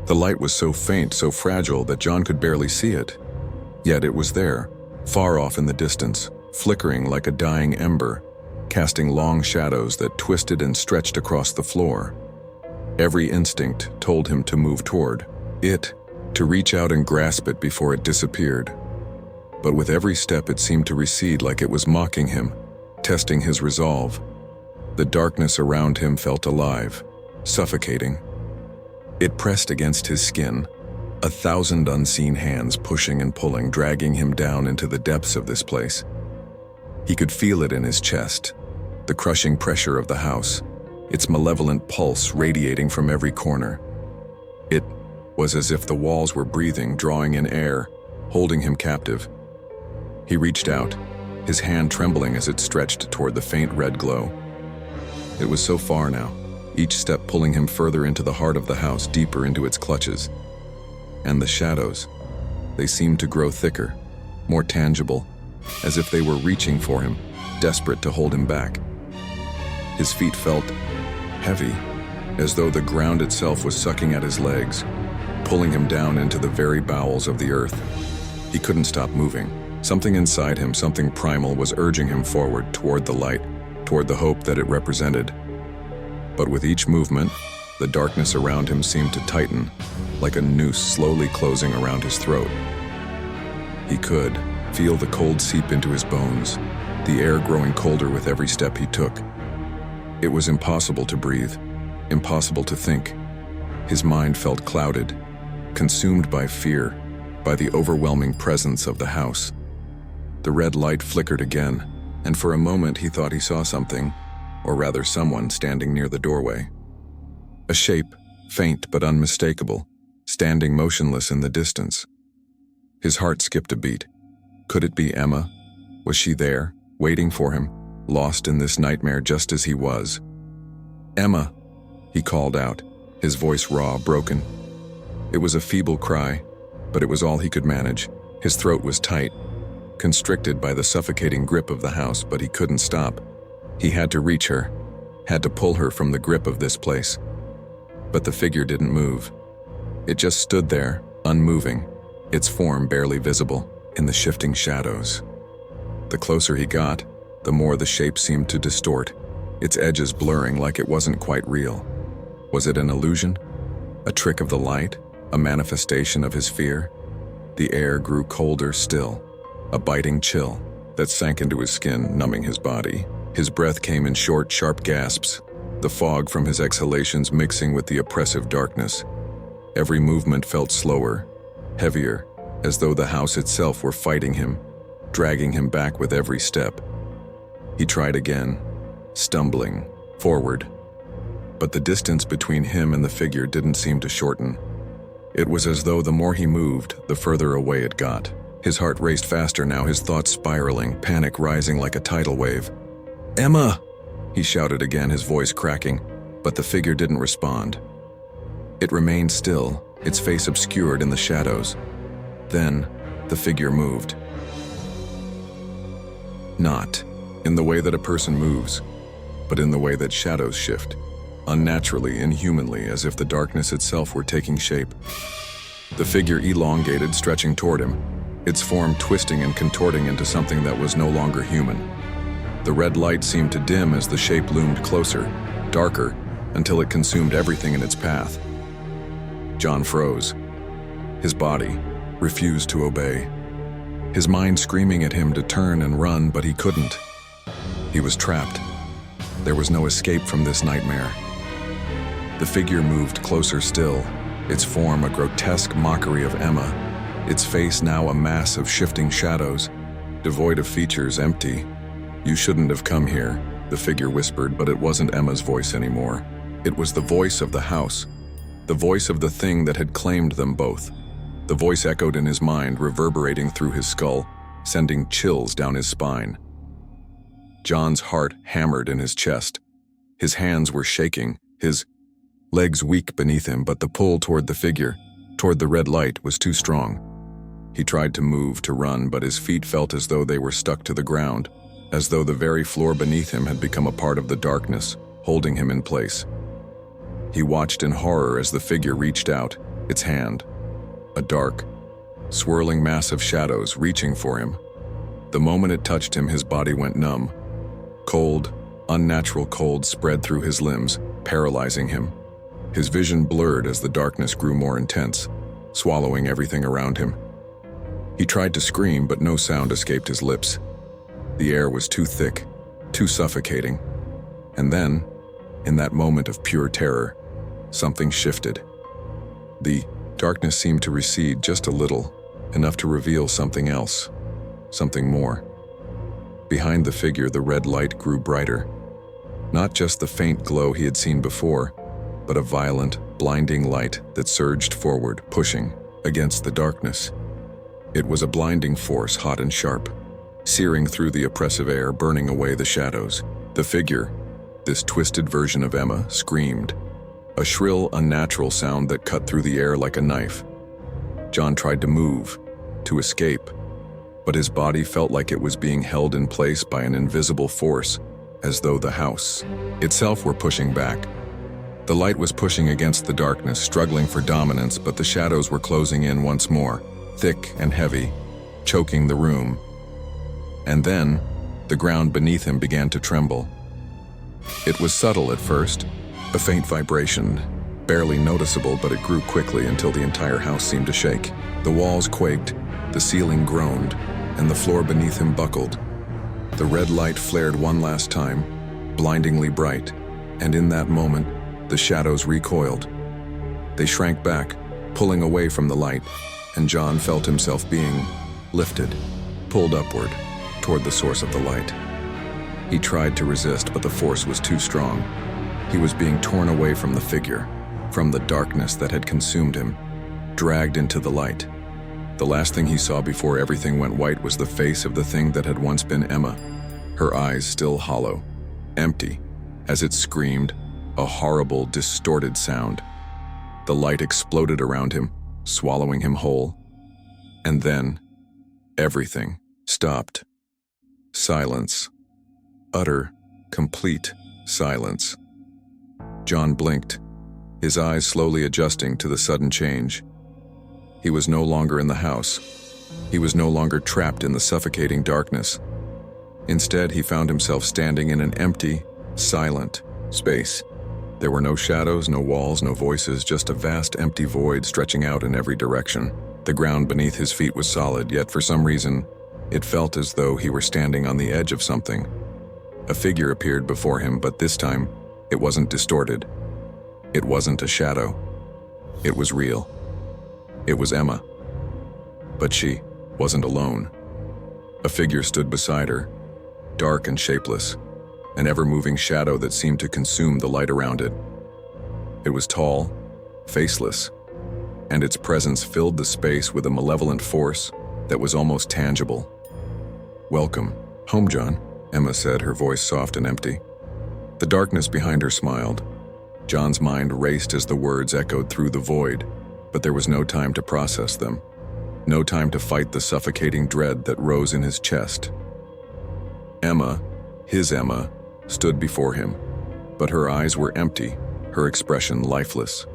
The light was so faint, so fragile that John could barely see it. Yet it was there, far off in the distance, flickering like a dying ember, casting long shadows that twisted and stretched across the floor. Every instinct told him to move toward it, to reach out and grasp it before it disappeared. But with every step it seemed to recede, like it was mocking him, testing his resolve. The darkness around him felt alive, suffocating. It pressed against his skin, 1,000 unseen hands pushing and pulling, dragging him down into the depths of this place. He could feel it in his chest, the crushing pressure of the house, its malevolent pulse radiating from every corner. It was as if the walls were breathing, drawing in air, holding him captive. He reached out, his hand trembling as it stretched toward the faint red glow. It was so far now, each step pulling him further into the heart of the house, deeper into its clutches. And the shadows, they seemed to grow thicker, more tangible, as if they were reaching for him, desperate to hold him back. His feet felt heavy, as though the ground itself was sucking at his legs, pulling him down into the very bowels of the earth. He couldn't stop moving. Something inside him, something primal, was urging him forward, toward the light, toward the hope that it represented. But with each movement, the darkness around him seemed to tighten, like a noose slowly closing around his throat. He could feel the cold seep into his bones, the air growing colder with every step he took. It was impossible to breathe, impossible to think. His mind felt clouded, consumed by fear, by the overwhelming presence of the house. The red light flickered again, and for a moment he thought he saw something, or rather someone standing near the doorway. A shape, faint but unmistakable, standing motionless in the distance. His heart skipped a beat. Could it be Emma? Was she there, waiting for him, lost in this nightmare just as he was? "Emma," he called out, his voice raw, broken. It was a feeble cry, but it was all he could manage. His throat was tight, constricted by the suffocating grip of the house, but he couldn't stop. He had to reach her, had to pull her from the grip of this place. But the figure didn't move. It just stood there, unmoving, its form barely visible in the shifting shadows. The closer he got, the more the shape seemed to distort, its edges blurring like it wasn't quite real. Was it an illusion? A trick of the light? A manifestation of his fear? The air grew colder still, a biting chill that sank into his skin, numbing his body. His breath came in short, sharp gasps, the fog from his exhalations mixing with the oppressive darkness. Every movement felt slower, heavier, as though the house itself were fighting him, dragging him back with every step. He tried again, stumbling, forward. But the distance between him and the figure didn't seem to shorten. It was as though the more he moved, the further away it got. His heart raced faster now, his thoughts spiraling, panic rising like a tidal wave. "Emma!" he shouted again, his voice cracking, but the figure didn't respond. It remained still, its face obscured in the shadows. Then, the figure moved. Not in the way that a person moves, but in the way that shadows shift, unnaturally, inhumanly, as if the darkness itself were taking shape. The figure elongated, stretching toward him, its form twisting and contorting into something that was no longer human. The red light seemed to dim as the shape loomed closer, darker, until it consumed everything in its path. John froze. His body refused to obey. His mind screaming at him to turn and run, but he couldn't. He was trapped. There was no escape from this nightmare. The figure moved closer still, its form a grotesque mockery of Emma, its face now a mass of shifting shadows, devoid of features, empty. "You shouldn't have come here," the figure whispered, but it wasn't Emma's voice anymore. It was the voice of the house, the voice of the thing that had claimed them both. The voice echoed in his mind, reverberating through his skull, sending chills down his spine. John's heart hammered in his chest. His hands were shaking, his legs weak beneath him, but the pull toward the figure, toward the red light, was too strong. He tried to move, to run, but his feet felt as though they were stuck to the ground, as though the very floor beneath him had become a part of the darkness, holding him in place. He watched in horror as the figure reached out, its hand, a dark, swirling mass of shadows reaching for him. The moment it touched him, his body went numb. Cold, unnatural cold spread through his limbs, paralyzing him. His vision blurred as the darkness grew more intense, swallowing everything around him. He tried to scream, but no sound escaped his lips. The air was too thick, too suffocating. And then, in that moment of pure terror, something shifted. The darkness seemed to recede just a little, enough to reveal something else, something more. Behind the figure, the red light grew brighter. Not just the faint glow he had seen before, but a violent, blinding light that surged forward, pushing against the darkness. It was a blinding force, hot and sharp, searing through the oppressive air, burning away the shadows. The figure, this twisted version of Emma, screamed, a shrill, unnatural sound that cut through the air like a knife. John tried to move, to escape, but his body felt like it was being held in place by an invisible force, as though the house itself were pushing back. The light was pushing against the darkness, struggling for dominance, but the shadows were closing in once more, thick and heavy, choking the room. And then, the ground beneath him began to tremble. It was subtle at first, a faint vibration, barely noticeable, but it grew quickly until the entire house seemed to shake. The walls quaked, the ceiling groaned, and the floor beneath him buckled. The red light flared one last time, blindingly bright, and in that moment, the shadows recoiled. They shrank back, pulling away from the light, and John felt himself being lifted, pulled upward, toward the source of the light. He tried to resist, but the force was too strong. He was being torn away from the figure, from the darkness that had consumed him, dragged into the light. The last thing he saw before everything went white was the face of the thing that had once been Emma, her eyes still hollow, empty, as it screamed, a horrible, distorted sound. The light exploded around him, swallowing him whole. And then, everything stopped. Silence. Utter, complete silence. John blinked, his eyes slowly adjusting to the sudden change. He was no longer in the house. He was no longer trapped in the suffocating darkness. Instead, he found himself standing in an empty, silent space. There were no shadows, no walls, no voices, just a vast empty void stretching out in every direction. The ground beneath his feet was solid, yet for some reason, it felt as though he were standing on the edge of something. A figure appeared before him, but this time, it wasn't distorted. It wasn't a shadow. It was real. It was Emma. But she wasn't alone. A figure stood beside her, dark and shapeless, an ever-moving shadow that seemed to consume the light around it. It was tall, faceless, and its presence filled the space with a malevolent force that was almost tangible. "Welcome home, John," Emma said, her voice soft and empty. The darkness behind her smiled. John's mind raced as the words echoed through the void, but there was no time to process them. No time to fight the suffocating dread that rose in his chest. Emma, his Emma, stood before him, but her eyes were empty, her expression lifeless.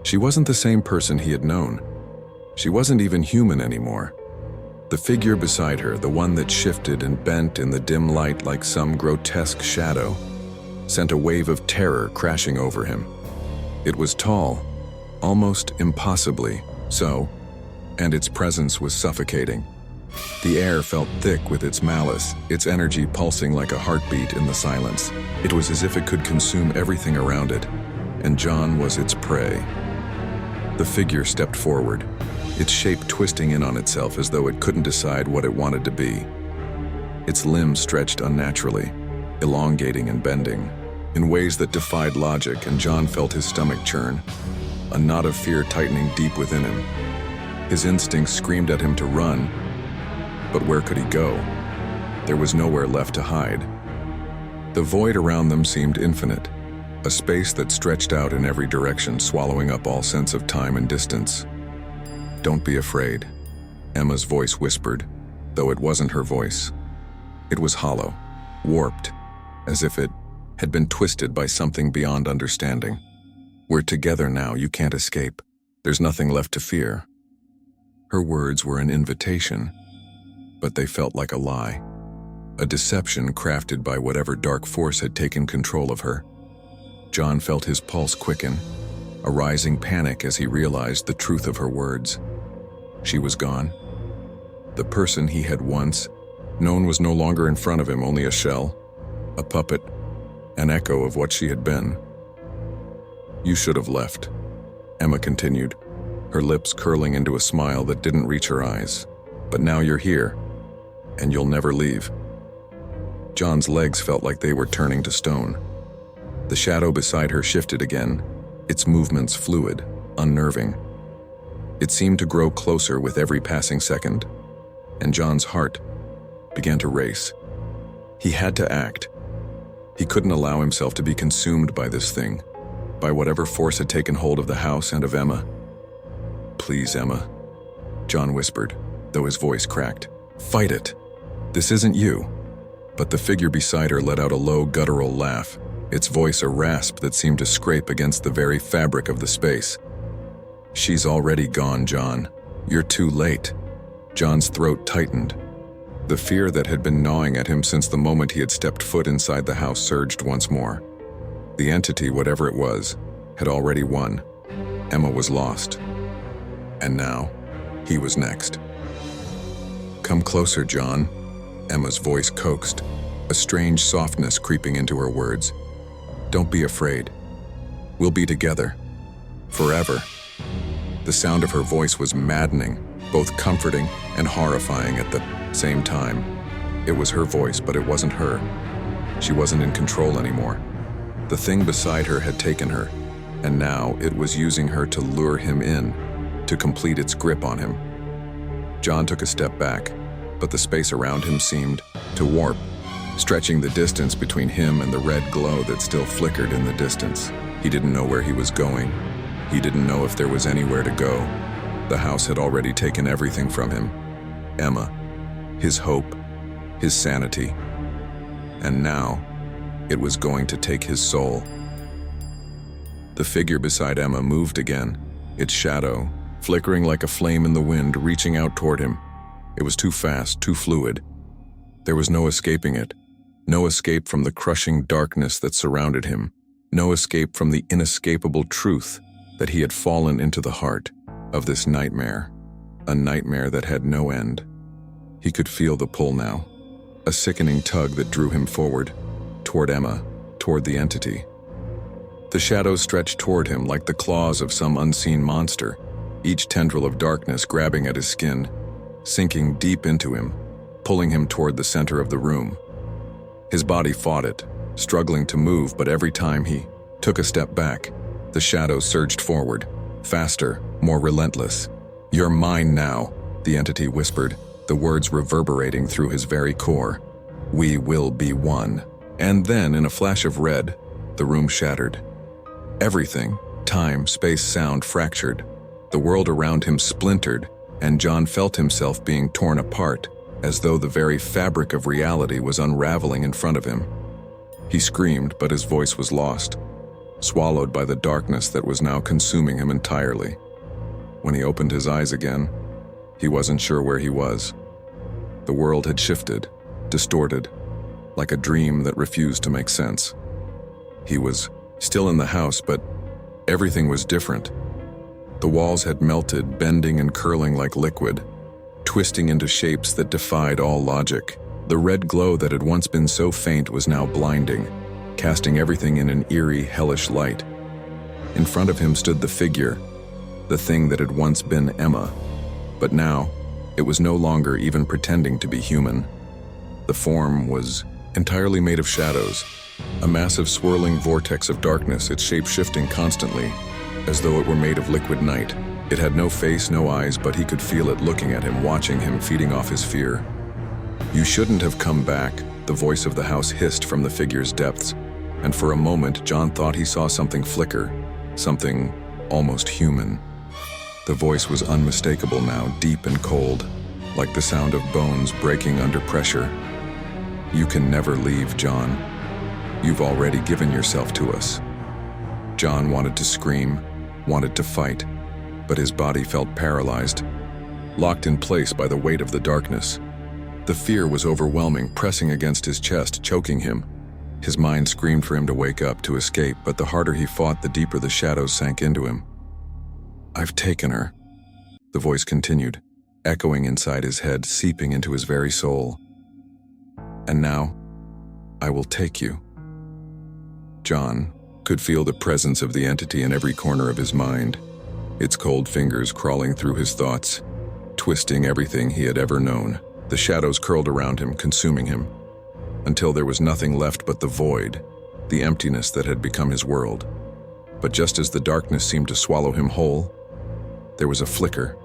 She wasn't the same person he had known. She wasn't even human anymore. The figure beside her, the one that shifted and bent in the dim light like some grotesque shadow, sent a wave of terror crashing over him. It was tall, almost impossibly so, and its presence was suffocating. The air felt thick with its malice, its energy pulsing like a heartbeat in the silence. It was as if it could consume everything around it, and John was its prey. The figure stepped forward, its shape twisting in on itself as though it couldn't decide what it wanted to be. Its limbs stretched unnaturally, elongating and bending, in ways that defied logic, and John felt his stomach churn, a knot of fear tightening deep within him. His instincts screamed at him to run, but where could he go? There was nowhere left to hide. The void around them seemed infinite, a space that stretched out in every direction, swallowing up all sense of time and distance. "Don't be afraid," Emma's voice whispered, though it wasn't her voice. It was hollow, warped, as if it had been twisted by something beyond understanding. "We're together now, you can't escape. There's nothing left to fear." Her words were an invitation, but they felt like a lie, a deception crafted by whatever dark force had taken control of her. John felt his pulse quicken, a rising panic as he realized the truth of her words. She was gone. The person he had once known was no longer in front of him, only a shell, a puppet, an echo of what she had been. "You should have left," Emma continued, her lips curling into a smile that didn't reach her eyes. "But now you're here, and you'll never leave." John's legs felt like they were turning to stone. The shadow beside her shifted again, its movements fluid, unnerving. It seemed to grow closer with every passing second, and John's heart began to race. He had to act. He couldn't allow himself to be consumed by this thing, by whatever force had taken hold of the house and of Emma. "Please, Emma," John whispered, though his voice cracked. "Fight it. This isn't you." But the figure beside her let out a low, guttural laugh, its voice a rasp that seemed to scrape against the very fabric of the space. "She's already gone, John. You're too late." John's throat tightened. The fear that had been gnawing at him since the moment he had stepped foot inside the house surged once more. The entity, whatever it was, had already won. Emma was lost. And now, he was next. "Come closer, John," Emma's voice coaxed, a strange softness creeping into her words. "Don't be afraid. We'll be together. Forever." The sound of her voice was maddening, both comforting and horrifying at the same time. It was her voice, but it wasn't her. She wasn't in control anymore. The thing beside her had taken her, and now it was using her to lure him in, to complete its grip on him. John took a step back, but the space around him seemed to warp, stretching the distance between him and the red glow that still flickered in the distance. He didn't know where he was going. He didn't know if there was anywhere to go. The house had already taken everything from him. Emma, his hope, his sanity. And now, it was going to take his soul. The figure beside Emma moved again, its shadow, flickering like a flame in the wind, reaching out toward him. It was too fast, too fluid. There was no escaping it. No escape from the crushing darkness that surrounded him. No escape from the inescapable truth that he had fallen into the heart of this nightmare. A nightmare that had no end. He could feel the pull now. A sickening tug that drew him forward, toward Emma, toward the entity. The shadows stretched toward him like the claws of some unseen monster, each tendril of darkness grabbing at his skin, sinking deep into him, pulling him toward the center of the room. His body fought it, struggling to move, but every time he took a step back, the shadows surged forward, faster, more relentless. "You're mine now," the entity whispered, the words reverberating through his very core. "We will be one." And then, in a flash of red, the room shattered. Everything, time, space, sound, fractured. The world around him splintered, and John felt himself being torn apart, as though the very fabric of reality was unraveling in front of him. He screamed, but his voice was lost, swallowed by the darkness that was now consuming him entirely. When he opened his eyes again, he wasn't sure where he was. The world had shifted, distorted, like a dream that refused to make sense. He was still in the house, but everything was different. The walls had melted, bending and curling like liquid, twisting into shapes that defied all logic. The red glow that had once been so faint was now blinding, casting everything in an eerie, hellish light. In front of him stood the figure, the thing that had once been Emma, but now it was no longer even pretending to be human. The form was entirely made of shadows, a massive swirling vortex of darkness, its shape shifting constantly, as though it were made of liquid night. It had no face, no eyes, but he could feel it looking at him, watching him, feeding off his fear. "You shouldn't have come back," the voice of the house hissed from the figure's depths, and for a moment John thought he saw something flicker, something almost human. The voice was unmistakable now, deep and cold, like the sound of bones breaking under pressure. "You can never leave, John. You've already given yourself to us." John wanted to scream, wanted to fight, but his body felt paralyzed, locked in place by the weight of the darkness. The fear was overwhelming, pressing against his chest, choking him. His mind screamed for him to wake up, to escape, but the harder he fought, the deeper the shadows sank into him. "I've taken her," the voice continued, echoing inside his head, seeping into his very soul. "And now, I will take you." John could feel the presence of the entity in every corner of his mind, its cold fingers crawling through his thoughts, twisting everything he had ever known. The shadows curled around him, consuming him, until there was nothing left but the void, the emptiness that had become his world. But just as the darkness seemed to swallow him whole, there was a flicker,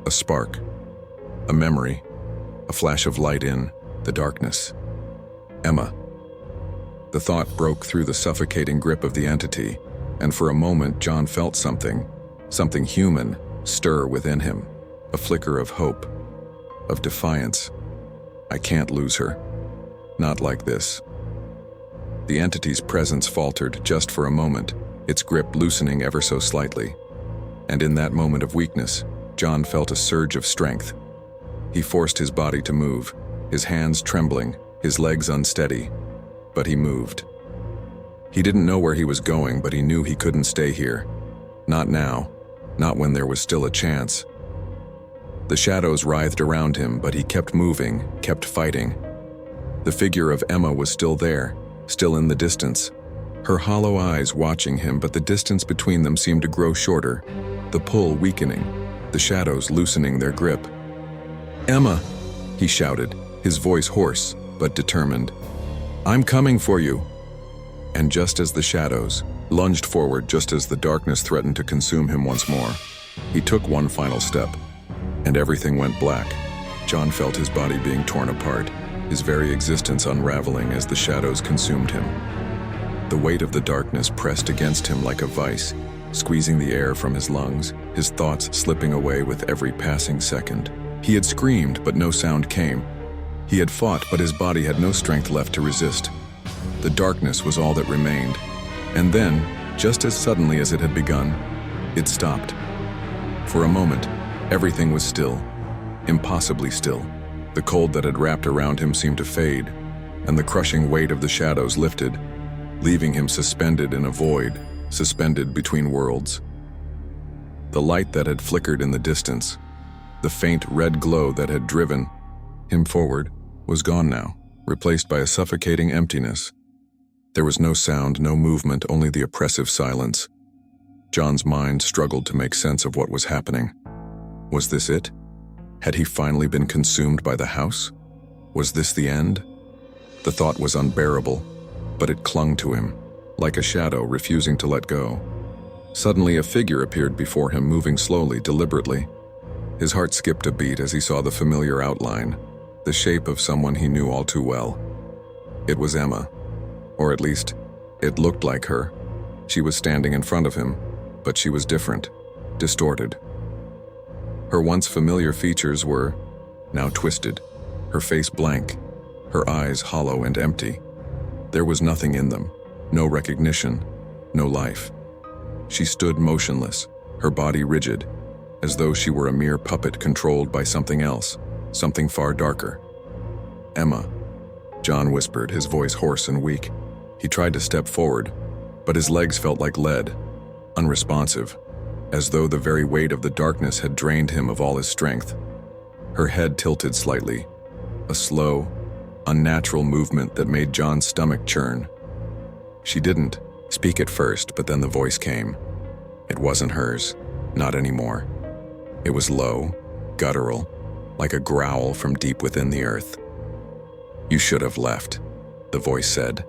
a spark, a memory, a flash of light in the darkness. Emma. The thought broke through the suffocating grip of the entity, and for a moment John felt something human, stir within him, a flicker of hope, of defiance. "I can't lose her. Not like this." The entity's presence faltered just for a moment, its grip loosening ever so slightly. And in that moment of weakness, John felt a surge of strength. He forced his body to move, his hands trembling, his legs unsteady, but he moved. He didn't know where he was going, but he knew he couldn't stay here. Not now, not when there was still a chance. The shadows writhed around him, but he kept moving, kept fighting, The figure of Emma was still there, still in the distance. Her hollow eyes watching him, but the distance between them seemed to grow shorter, the pull weakening, the shadows loosening their grip. "Emma!" he shouted, his voice hoarse but determined. "I'm coming for you!" And just as the shadows lunged forward, just as the darkness threatened to consume him once more, he took one final step, and everything went black. John felt his body being torn apart, his very existence unraveling as the shadows consumed him. The weight of the darkness pressed against him like a vice, squeezing the air from his lungs, his thoughts slipping away with every passing second. He had screamed, but no sound came. He had fought, but his body had no strength left to resist. The darkness was all that remained. And then, just as suddenly as it had begun, it stopped. For a moment, everything was still, impossibly still. The cold that had wrapped around him seemed to fade, and the crushing weight of the shadows lifted, leaving him suspended in a void, suspended between worlds. The light that had flickered in the distance, the faint red glow that had driven him forward, was gone now, replaced by a suffocating emptiness. There was no sound, no movement, only the oppressive silence. John's mind struggled to make sense of what was happening. Was this it? Had he finally been consumed by the house? Was this the end? The thought was unbearable, but it clung to him, like a shadow refusing to let go. Suddenly a figure appeared before him, moving slowly, deliberately. His heart skipped a beat as he saw the familiar outline, the shape of someone he knew all too well. It was Emma. Or at least, it looked like her. She was standing in front of him, but she was different, distorted. Her once familiar features were now twisted, her face blank, her eyes hollow and empty. There was nothing in them, no recognition, no life. She stood motionless, her body rigid, as though she were a mere puppet controlled by something else, something far darker. "Emma," John whispered, his voice hoarse and weak. He tried to step forward, but his legs felt like lead, unresponsive, as though the very weight of the darkness had drained him of all his strength. Her head tilted slightly, a slow, unnatural movement that made John's stomach churn. She didn't speak at first, but then the voice came. It wasn't hers, not anymore. It was low, guttural, like a growl from deep within the earth. "You should have left," the voice said,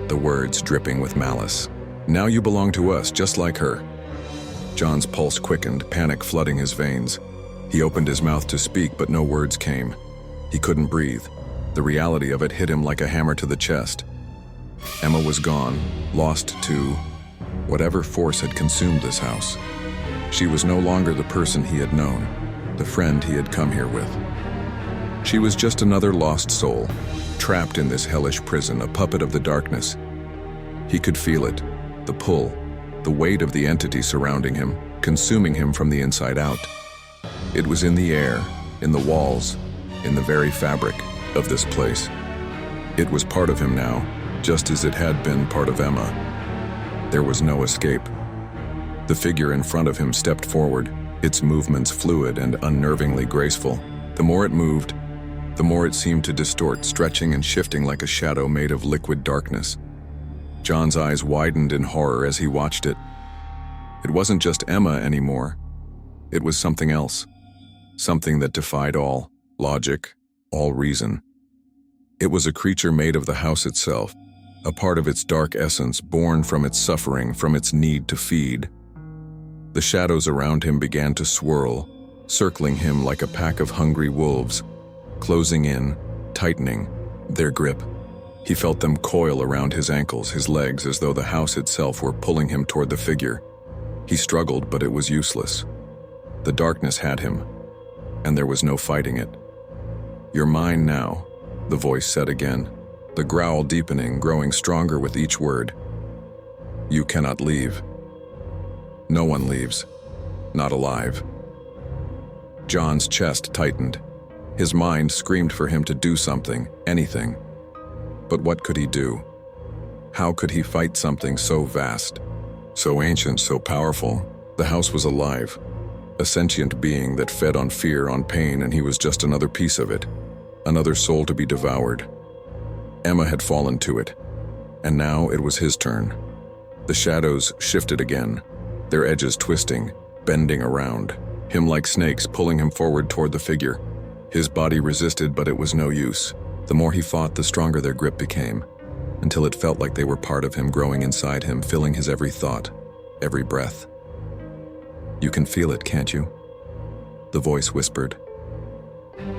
the words dripping with malice. "Now you belong to us, just like her." John's pulse quickened, panic flooding his veins. He opened his mouth to speak, but no words came. He couldn't breathe. The reality of it hit him like a hammer to the chest. Emma was gone, lost to whatever force had consumed this house. She was no longer the person he had known, the friend he had come here with. She was just another lost soul, trapped in this hellish prison, a puppet of the darkness. He could feel it, the pull, the weight of the entity surrounding him, consuming him from the inside out. It was in the air, in the walls, in the very fabric of this place. It was part of him now, just as it had been part of Emma. There was no escape. The figure in front of him stepped forward, its movements fluid and unnervingly graceful. The more it moved, the more it seemed to distort, stretching and shifting like a shadow made of liquid darkness. John's eyes widened in horror as he watched it. It wasn't just Emma anymore. It was something else. Something that defied all logic, all reason. It was a creature made of the house itself, a part of its dark essence, born from its suffering, from its need to feed. The shadows around him began to swirl, circling him like a pack of hungry wolves, closing in, tightening their grip. He felt them coil around his ankles, his legs, as though the house itself were pulling him toward the figure. He struggled, but it was useless. The darkness had him, and there was no fighting it. "You're mine now," the voice said again, the growl deepening, growing stronger with each word. "You cannot leave. No one leaves, not alive." John's chest tightened. His mind screamed for him to do something, anything. But what could he do? How could he fight something so vast, so ancient, so powerful? The house was alive, a sentient being that fed on fear, on pain, and he was just another piece of it, another soul to be devoured. Emma had fallen to it, and now it was his turn. The shadows shifted again, their edges twisting, bending around, him like snakes pulling him forward toward the figure. His body resisted, but it was no use. The more he fought, the stronger their grip became, until it felt like they were part of him, growing inside him, filling his every thought, every breath. "You can feel it, can't you?" The voice whispered.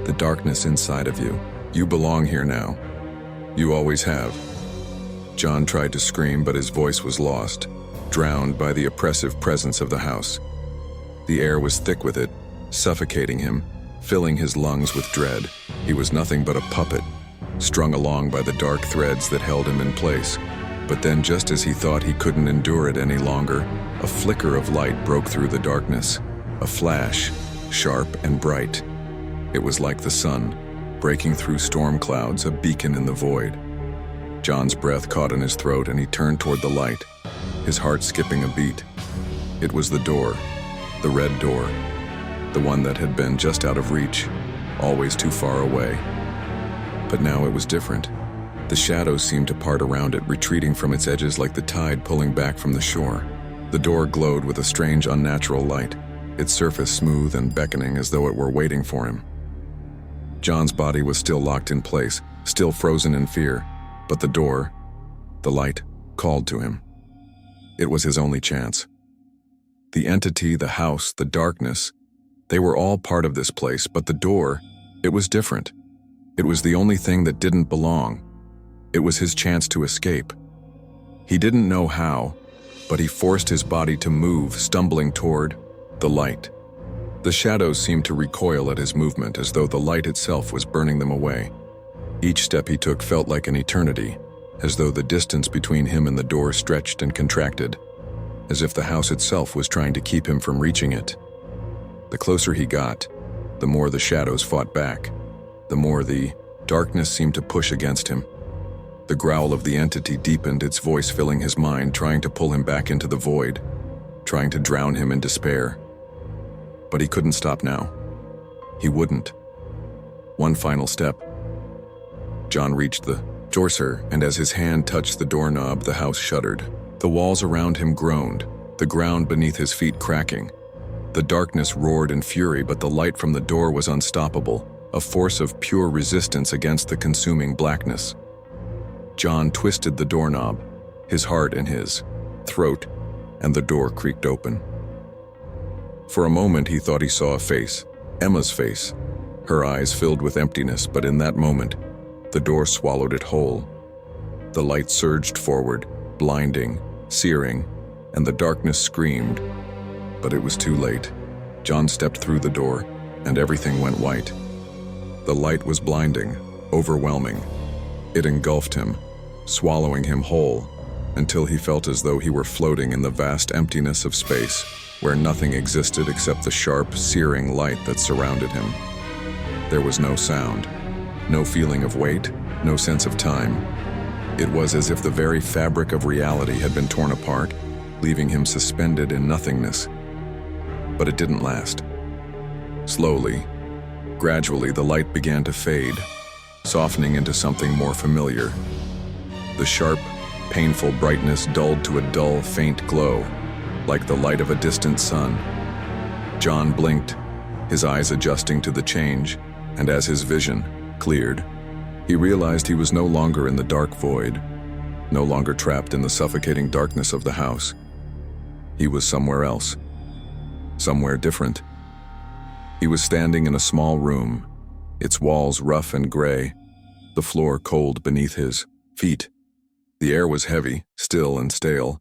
"The darkness inside of you. You belong here now. You always have." John tried to scream, but his voice was lost, drowned by the oppressive presence of the house. The air was thick with it, suffocating him, filling his lungs with dread. He was nothing but a puppet, strung along by the dark threads that held him in place. But then, just as he thought he couldn't endure it any longer, a flicker of light broke through the darkness. A flash, sharp and bright. It was like the sun, breaking through storm clouds, a beacon in the void. John's breath caught in his throat and he turned toward the light, his heart skipping a beat. It was the door, the red door, the one that had been just out of reach, always too far away. But now it was different. The shadows seemed to part around it, retreating from its edges like the tide pulling back from the shore. The door glowed with a strange, unnatural light, its surface smooth and beckoning as though it were waiting for him. John's body was still locked in place, still frozen in fear, but the door, the light, called to him. It was his only chance. The entity, the house, the darkness, they were all part of this place, but the door, it was different. It was the only thing that didn't belong. It was his chance to escape. He didn't know how, but he forced his body to move, stumbling toward the light. The shadows seemed to recoil at his movement, as though the light itself was burning them away. Each step he took felt like an eternity, as though the distance between him and the door stretched and contracted, as if the house itself was trying to keep him from reaching it. The closer he got, the more the shadows fought back, the more the darkness seemed to push against him. The growl of the entity deepened, its voice filling his mind, trying to pull him back into the void, trying to drown him in despair. But he couldn't stop now. He wouldn't. One final step. John reached the door, sir, and as his hand touched the doorknob, the house shuddered. The walls around him groaned, the ground beneath his feet cracking. The darkness roared in fury, but the light from the door was unstoppable, a force of pure resistance against the consuming blackness. John twisted the doorknob, his heart in his throat, and the door creaked open. For a moment he thought he saw a face, Emma's face, her eyes filled with emptiness, but in that moment, the door swallowed it whole. The light surged forward, blinding, searing, and the darkness screamed. But it was too late. John stepped through the door, and everything went white. The light was blinding, overwhelming. It engulfed him, swallowing him whole, until he felt as though he were floating in the vast emptiness of space, where nothing existed except the sharp, searing light that surrounded him. There was no sound, no feeling of weight, no sense of time. It was as if the very fabric of reality had been torn apart, leaving him suspended in nothingness. But it didn't last. Slowly, gradually, the light began to fade, softening into something more familiar. The sharp, painful brightness dulled to a dull, faint glow, like the light of a distant sun. John blinked, his eyes adjusting to the change, and as his vision cleared, he realized he was no longer in the dark void, no longer trapped in the suffocating darkness of the house. He was somewhere else, somewhere different. He was standing in a small room, its walls rough and gray, the floor cold beneath his feet. The air was heavy, still and stale,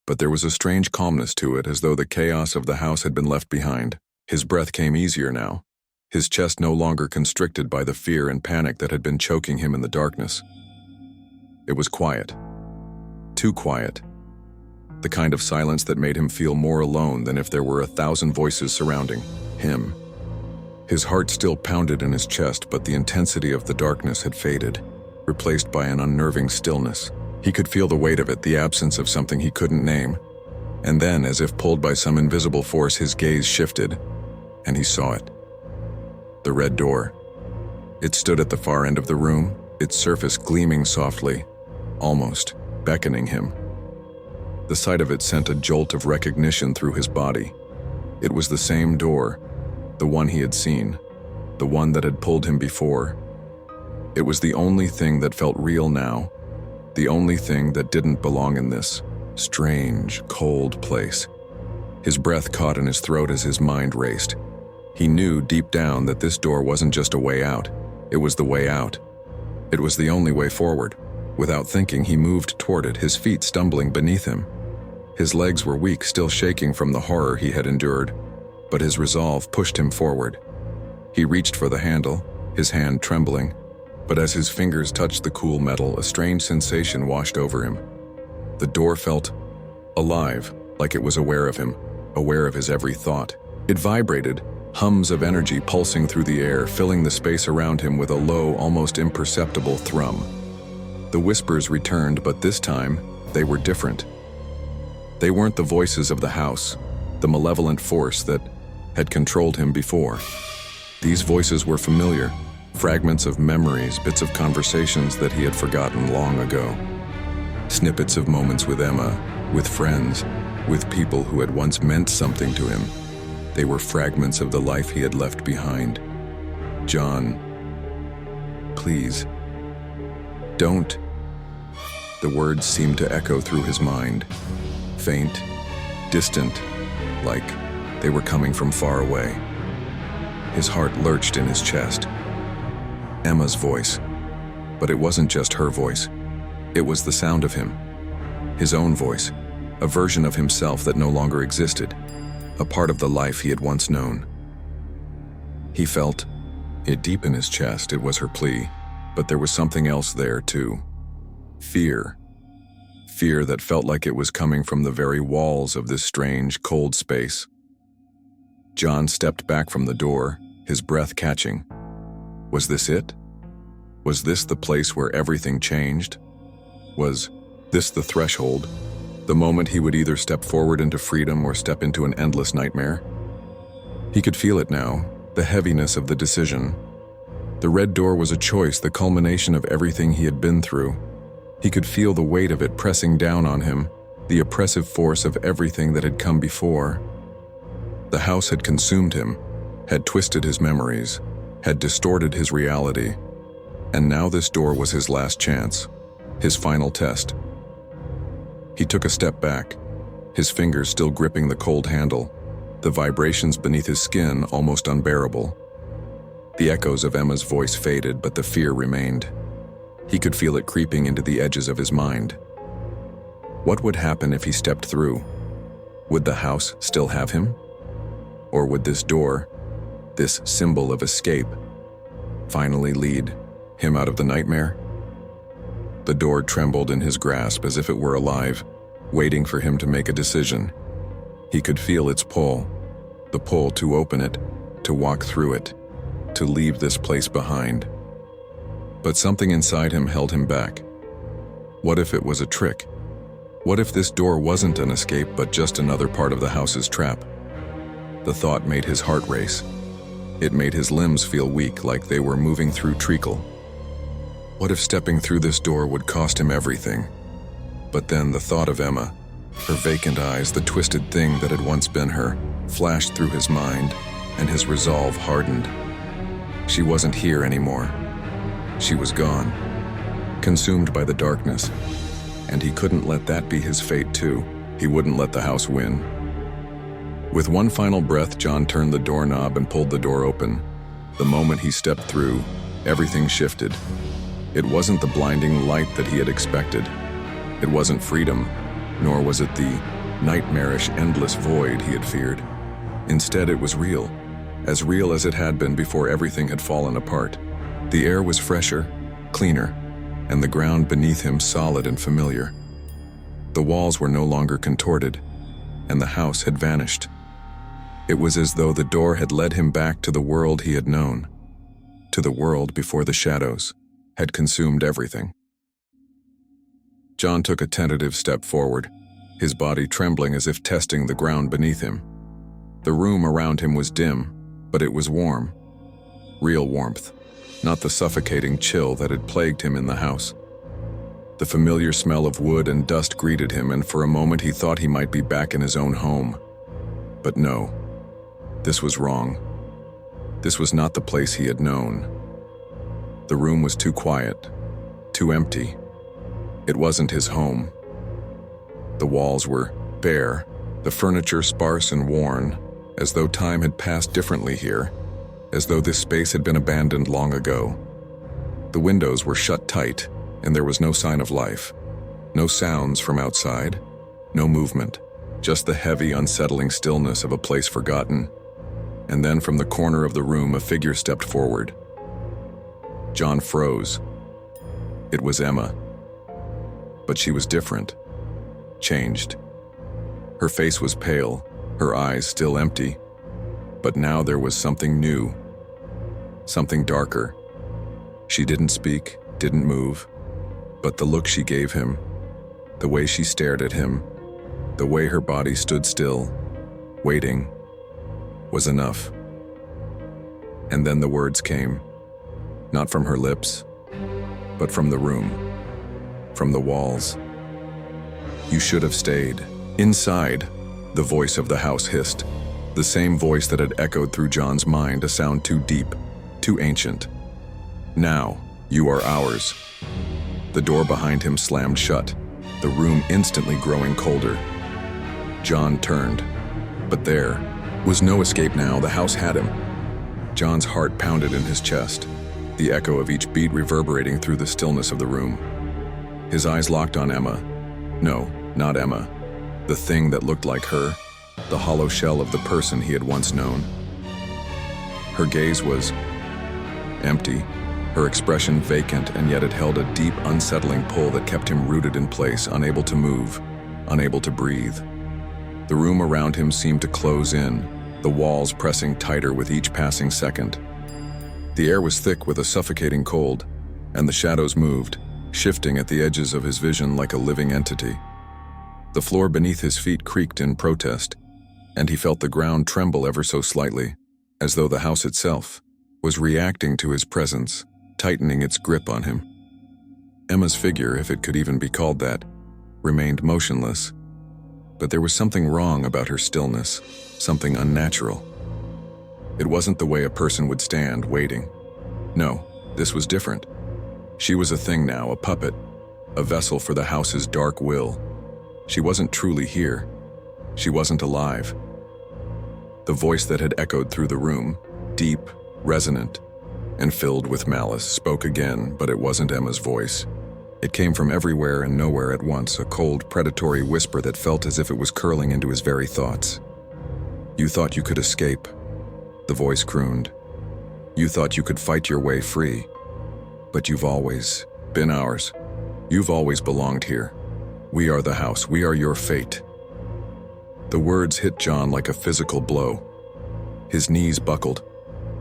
but there was a strange calmness to it, as though the chaos of the house had been left behind. His breath came easier now, his chest no longer constricted by the fear and panic that had been choking him in the darkness. It was quiet. Too quiet. The kind of silence that made him feel more alone than if there were 1,000 voices surrounding him. His heart still pounded in his chest, but the intensity of the darkness had faded, replaced by an unnerving stillness. He could feel the weight of it, the absence of something he couldn't name. And then, as if pulled by some invisible force, his gaze shifted, and he saw it. The red door. It stood at the far end of the room, its surface gleaming softly, almost beckoning him. The sight of it sent a jolt of recognition through his body. It was the same door, the one he had seen, the one that had pulled him before. It was the only thing that felt real now, the only thing that didn't belong in this strange, cold place. His breath caught in his throat as his mind raced. He knew deep down that this door wasn't just a way out, it was the way out. It was the only way forward. Without thinking, he moved toward it, his feet stumbling beneath him. His legs were weak, still shaking from the horror he had endured, but his resolve pushed him forward. He reached for the handle, his hand trembling, but as his fingers touched the cool metal, a strange sensation washed over him. The door felt alive, like it was aware of him, aware of his every thought. It vibrated, hums of energy pulsing through the air, filling the space around him with a low, almost imperceptible thrum. The whispers returned, but this time, they were different. They weren't the voices of the house, the malevolent force that had controlled him before. These voices were familiar, fragments of memories, bits of conversations that he had forgotten long ago. Snippets of moments with Emma, with friends, with people who had once meant something to him. They were fragments of the life he had left behind. John, please, don't. The words seemed to echo through his mind, faint, distant, like they were coming from far away. His heart lurched in his chest. Emma's voice, but it wasn't just her voice. It was the sound of him, his own voice, a version of himself that no longer existed, a part of the life he had once known. He felt it deep in his chest. It was her plea, but there was something else there too. Fear. Fear that felt like it was coming from the very walls of this strange, cold space. John stepped back from the door, his breath catching. Was this it? Was this the place where everything changed? Was this the threshold? The moment he would either step forward into freedom or step into an endless nightmare? He could feel it now, the heaviness of the decision. The red door was a choice, the culmination of everything he had been through. He could feel the weight of it pressing down on him, the oppressive force of everything that had come before. The house had consumed him, had twisted his memories, had distorted his reality, and now this door was his last chance, his final test. He took a step back, his fingers still gripping the cold handle, the vibrations beneath his skin almost unbearable. The echoes of Emma's voice faded, but the fear remained. He could feel it creeping into the edges of his mind. What would happen if he stepped through? Would the house still have him? Or would this door, this symbol of escape, finally lead him out of the nightmare? The door trembled in his grasp as if it were alive, waiting for him to make a decision. He could feel its pull, the pull to open it, to walk through it, to leave this place behind. But something inside him held him back. What if it was a trick? What if this door wasn't an escape but just another part of the house's trap? The thought made his heart race. It made his limbs feel weak, like they were moving through treacle. What if stepping through this door would cost him everything? But then the thought of Emma, her vacant eyes, the twisted thing that had once been her, flashed through his mind, and his resolve hardened. She wasn't here anymore. She was gone, consumed by the darkness, and he couldn't let that be his fate too. He wouldn't let the house win. With one final breath, John turned the doorknob and pulled the door open. The moment he stepped through, everything shifted. It wasn't the blinding light that he had expected. It wasn't freedom, nor was it the nightmarish, endless void he had feared. Instead, it was real as it had been before everything had fallen apart. The air was fresher, cleaner, and the ground beneath him solid and familiar. The walls were no longer contorted, and the house had vanished. It was as though the door had led him back to the world he had known, to the world before the shadows had consumed everything. John took a tentative step forward, his body trembling as if testing the ground beneath him. The room around him was dim, but it was warm. Real warmth, not the suffocating chill that had plagued him in the house. The familiar smell of wood and dust greeted him, and for a moment he thought he might be back in his own home. But no, this was wrong. This was not the place he had known. The room was too quiet, too empty. It wasn't his home. The walls were bare, the furniture sparse and worn, as though time had passed differently here, as though this space had been abandoned long ago. The windows were shut tight, and there was no sign of life. No sounds from outside, no movement, just the heavy, unsettling stillness of a place forgotten. And then from the corner of the room, a figure stepped forward. John froze. It was Emma. But she was different, changed. Her face was pale, her eyes still empty, but now there was something new, something darker. She didn't speak, didn't move, but the look she gave him, the way she stared at him, the way her body stood still, waiting, was enough. And then the words came, not from her lips, but from the room, from the walls. "You should have stayed." Inside, the voice of the house hissed, the same voice that had echoed through John's mind, a sound too deep, too ancient. "Now, you are ours." The door behind him slammed shut, the room instantly growing colder. John turned, but there was no escape now. The house had him. John's heart pounded in his chest, the echo of each beat reverberating through the stillness of the room. His eyes locked on Emma. No, not Emma. The thing that looked like her, the hollow shell of the person he had once known. Her gaze was empty, her expression vacant, and yet it held a deep, unsettling pull that kept him rooted in place, unable to move, unable to breathe. The room around him seemed to close in, the walls pressing tighter with each passing second. The air was thick with a suffocating cold, and the shadows moved, shifting at the edges of his vision like a living entity. The floor beneath his feet creaked in protest, and he felt the ground tremble ever so slightly, as though the house itself was reacting to his presence, tightening its grip on him. Emma's figure, if it could even be called that, remained motionless, but there was something wrong about her stillness, something unnatural. It wasn't the way a person would stand, waiting. No, this was different. She was a thing now, a puppet, a vessel for the house's dark will. She wasn't truly here. She wasn't alive. The voice that had echoed through the room, deep, resonant, and filled with malice, spoke again, but it wasn't Emma's voice. It came from everywhere and nowhere at once, a cold, predatory whisper that felt as if it was curling into his very thoughts. "You thought you could escape," the voice crooned. "You thought you could fight your way free. But you've always been ours. You've always belonged here. We are the house. We are your fate." The words hit John like a physical blow. His knees buckled,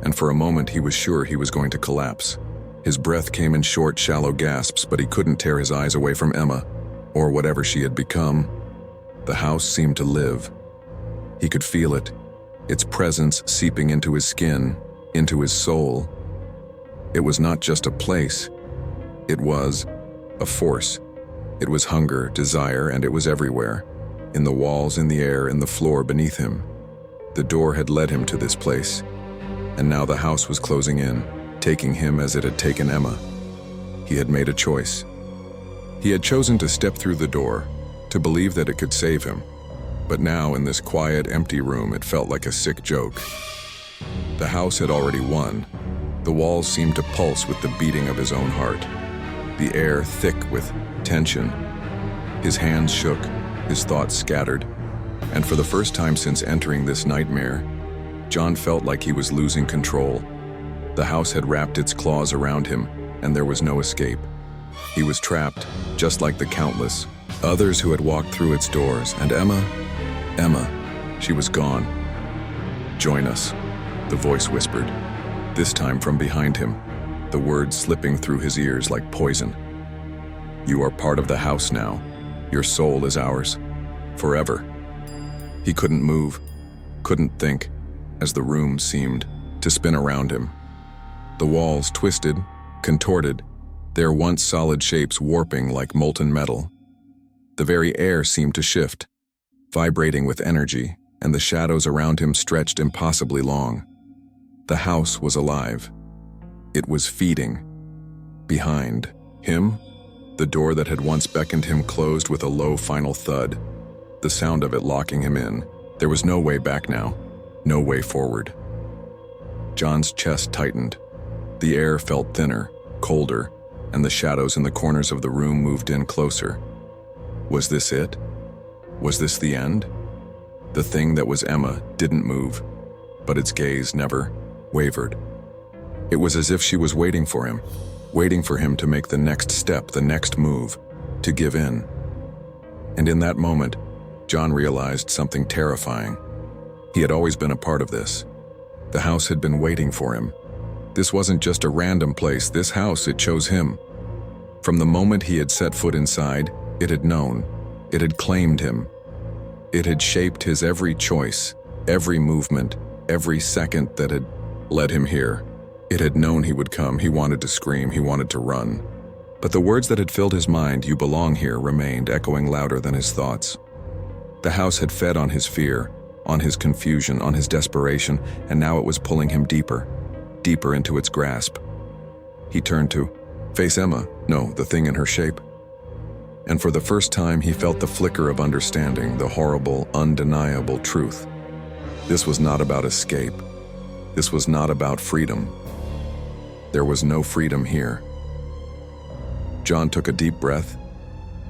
and for a moment he was sure he was going to collapse. His breath came in short, shallow gasps, but he couldn't tear his eyes away from Emma, or whatever she had become. The house seemed to live. He could feel it, its presence seeping into his skin, into his soul. It was not just a place. It was a force. It was hunger, desire, and it was everywhere. In the walls, in the air, in the floor beneath him. The door had led him to this place, and now the house was closing in, taking him as it had taken Emma. He had made a choice. He had chosen to step through the door, to believe that it could save him. But now, in this quiet, empty room, it felt like a sick joke. The house had already won. The walls seemed to pulse with the beating of his own heart. The air thick with tension. His hands shook, his thoughts scattered, and for the first time since entering this nightmare, John felt like he was losing control. The house had wrapped its claws around him, and there was no escape. He was trapped, just like the countless others who had walked through its doors, and Emma, she was gone. "Join us," the voice whispered, this time from behind him, the words slipping through his ears like poison. "You are part of the house now. Your soul is ours, forever." He couldn't move, couldn't think, as the room seemed to spin around him. The walls twisted, contorted, their once solid shapes warping like molten metal. The very air seemed to shift, vibrating with energy, and the shadows around him stretched impossibly long. The house was alive. It was feeding. Behind him, the door that had once beckoned him closed with a low final thud, the sound of it locking him in. There was no way back now, no way forward. John's chest tightened. The air felt thinner, colder, and the shadows in the corners of the room moved in closer. Was this it? Was this the end? The thing that was Emma didn't move, but its gaze never wavered. It was as if she was waiting for him to make the next step, the next move, to give in. And in that moment, John realized something terrifying. He had always been a part of this. The house had been waiting for him. This wasn't just a random place. This house, it chose him. From the moment he had set foot inside, it had known. It had claimed him. It had shaped his every choice, every movement, every second that had led him here. It had known he would come. He wanted to scream. He wanted to run. But the words that had filled his mind, "You belong here," remained, echoing louder than his thoughts. The house had fed on his fear, on his confusion, on his desperation, and now it was pulling him deeper, deeper into its grasp. He turned to face Emma, no, the thing in her shape. And for the first time, he felt the flicker of understanding, the horrible, undeniable truth. This was not about escape. This was not about freedom. There was no freedom here. John took a deep breath,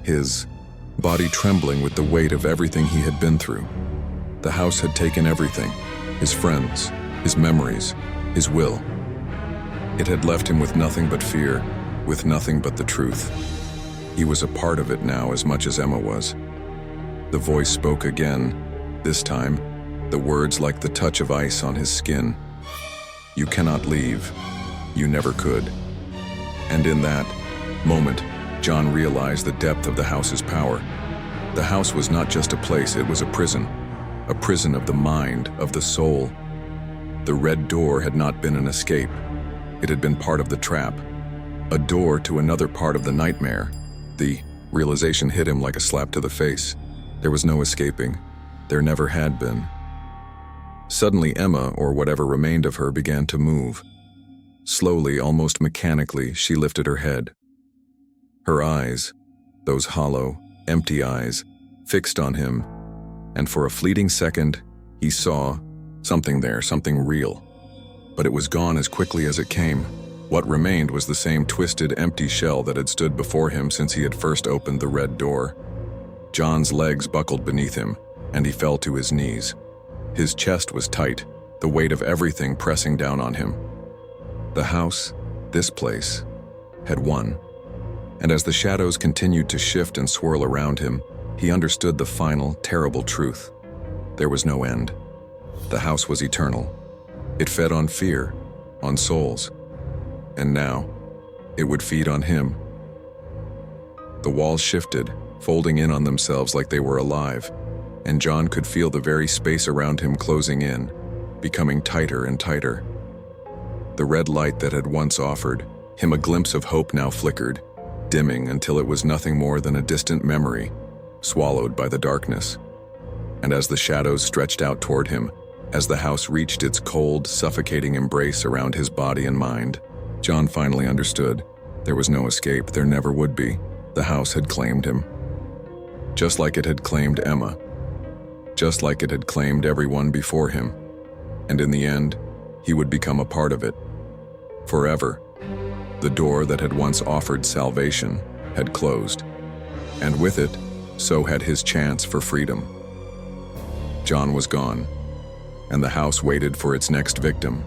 his body trembling with the weight of everything he had been through. The house had taken everything, his friends, his memories, his will. It had left him with nothing but fear, with nothing but the truth. He was a part of it now as much as Emma was. The voice spoke again, this time, the words like the touch of ice on his skin. "You cannot leave. You never could." And in that moment, John realized the depth of the house's power. The house was not just a place, it was a prison of the mind, of the soul. The red door had not been an escape. It had been part of the trap, a door to another part of the nightmare. The realization hit him like a slap to the face. There was no escaping. There never had been. Suddenly Emma, or whatever remained of her, began to move. Slowly, almost mechanically, she lifted her head. Her eyes, those hollow, empty eyes, fixed on him, and for a fleeting second, he saw something there, something real. But it was gone as quickly as it came. What remained was the same twisted, empty shell that had stood before him since he had first opened the red door. John's legs buckled beneath him, and he fell to his knees. His chest was tight, the weight of everything pressing down on him. The house, this place, had won. And as the shadows continued to shift and swirl around him, he understood the final, terrible truth. There was no end. The house was eternal. It fed on fear, on souls. And now, it would feed on him. The walls shifted, folding in on themselves like they were alive, and John could feel the very space around him closing in, becoming tighter and tighter. The red light that had once offered him a glimpse of hope now flickered, dimming until it was nothing more than a distant memory, swallowed by the darkness. And as the shadows stretched out toward him, as the house reached its cold, suffocating embrace around his body and mind, John finally understood. There was no escape, there never would be. The house had claimed him. Just like it had claimed Emma. Just like it had claimed everyone before him. And in the end, he would become a part of it. Forever. The door that had once offered salvation had closed. And with it, so had his chance for freedom. John was gone, and the house waited for its next victim.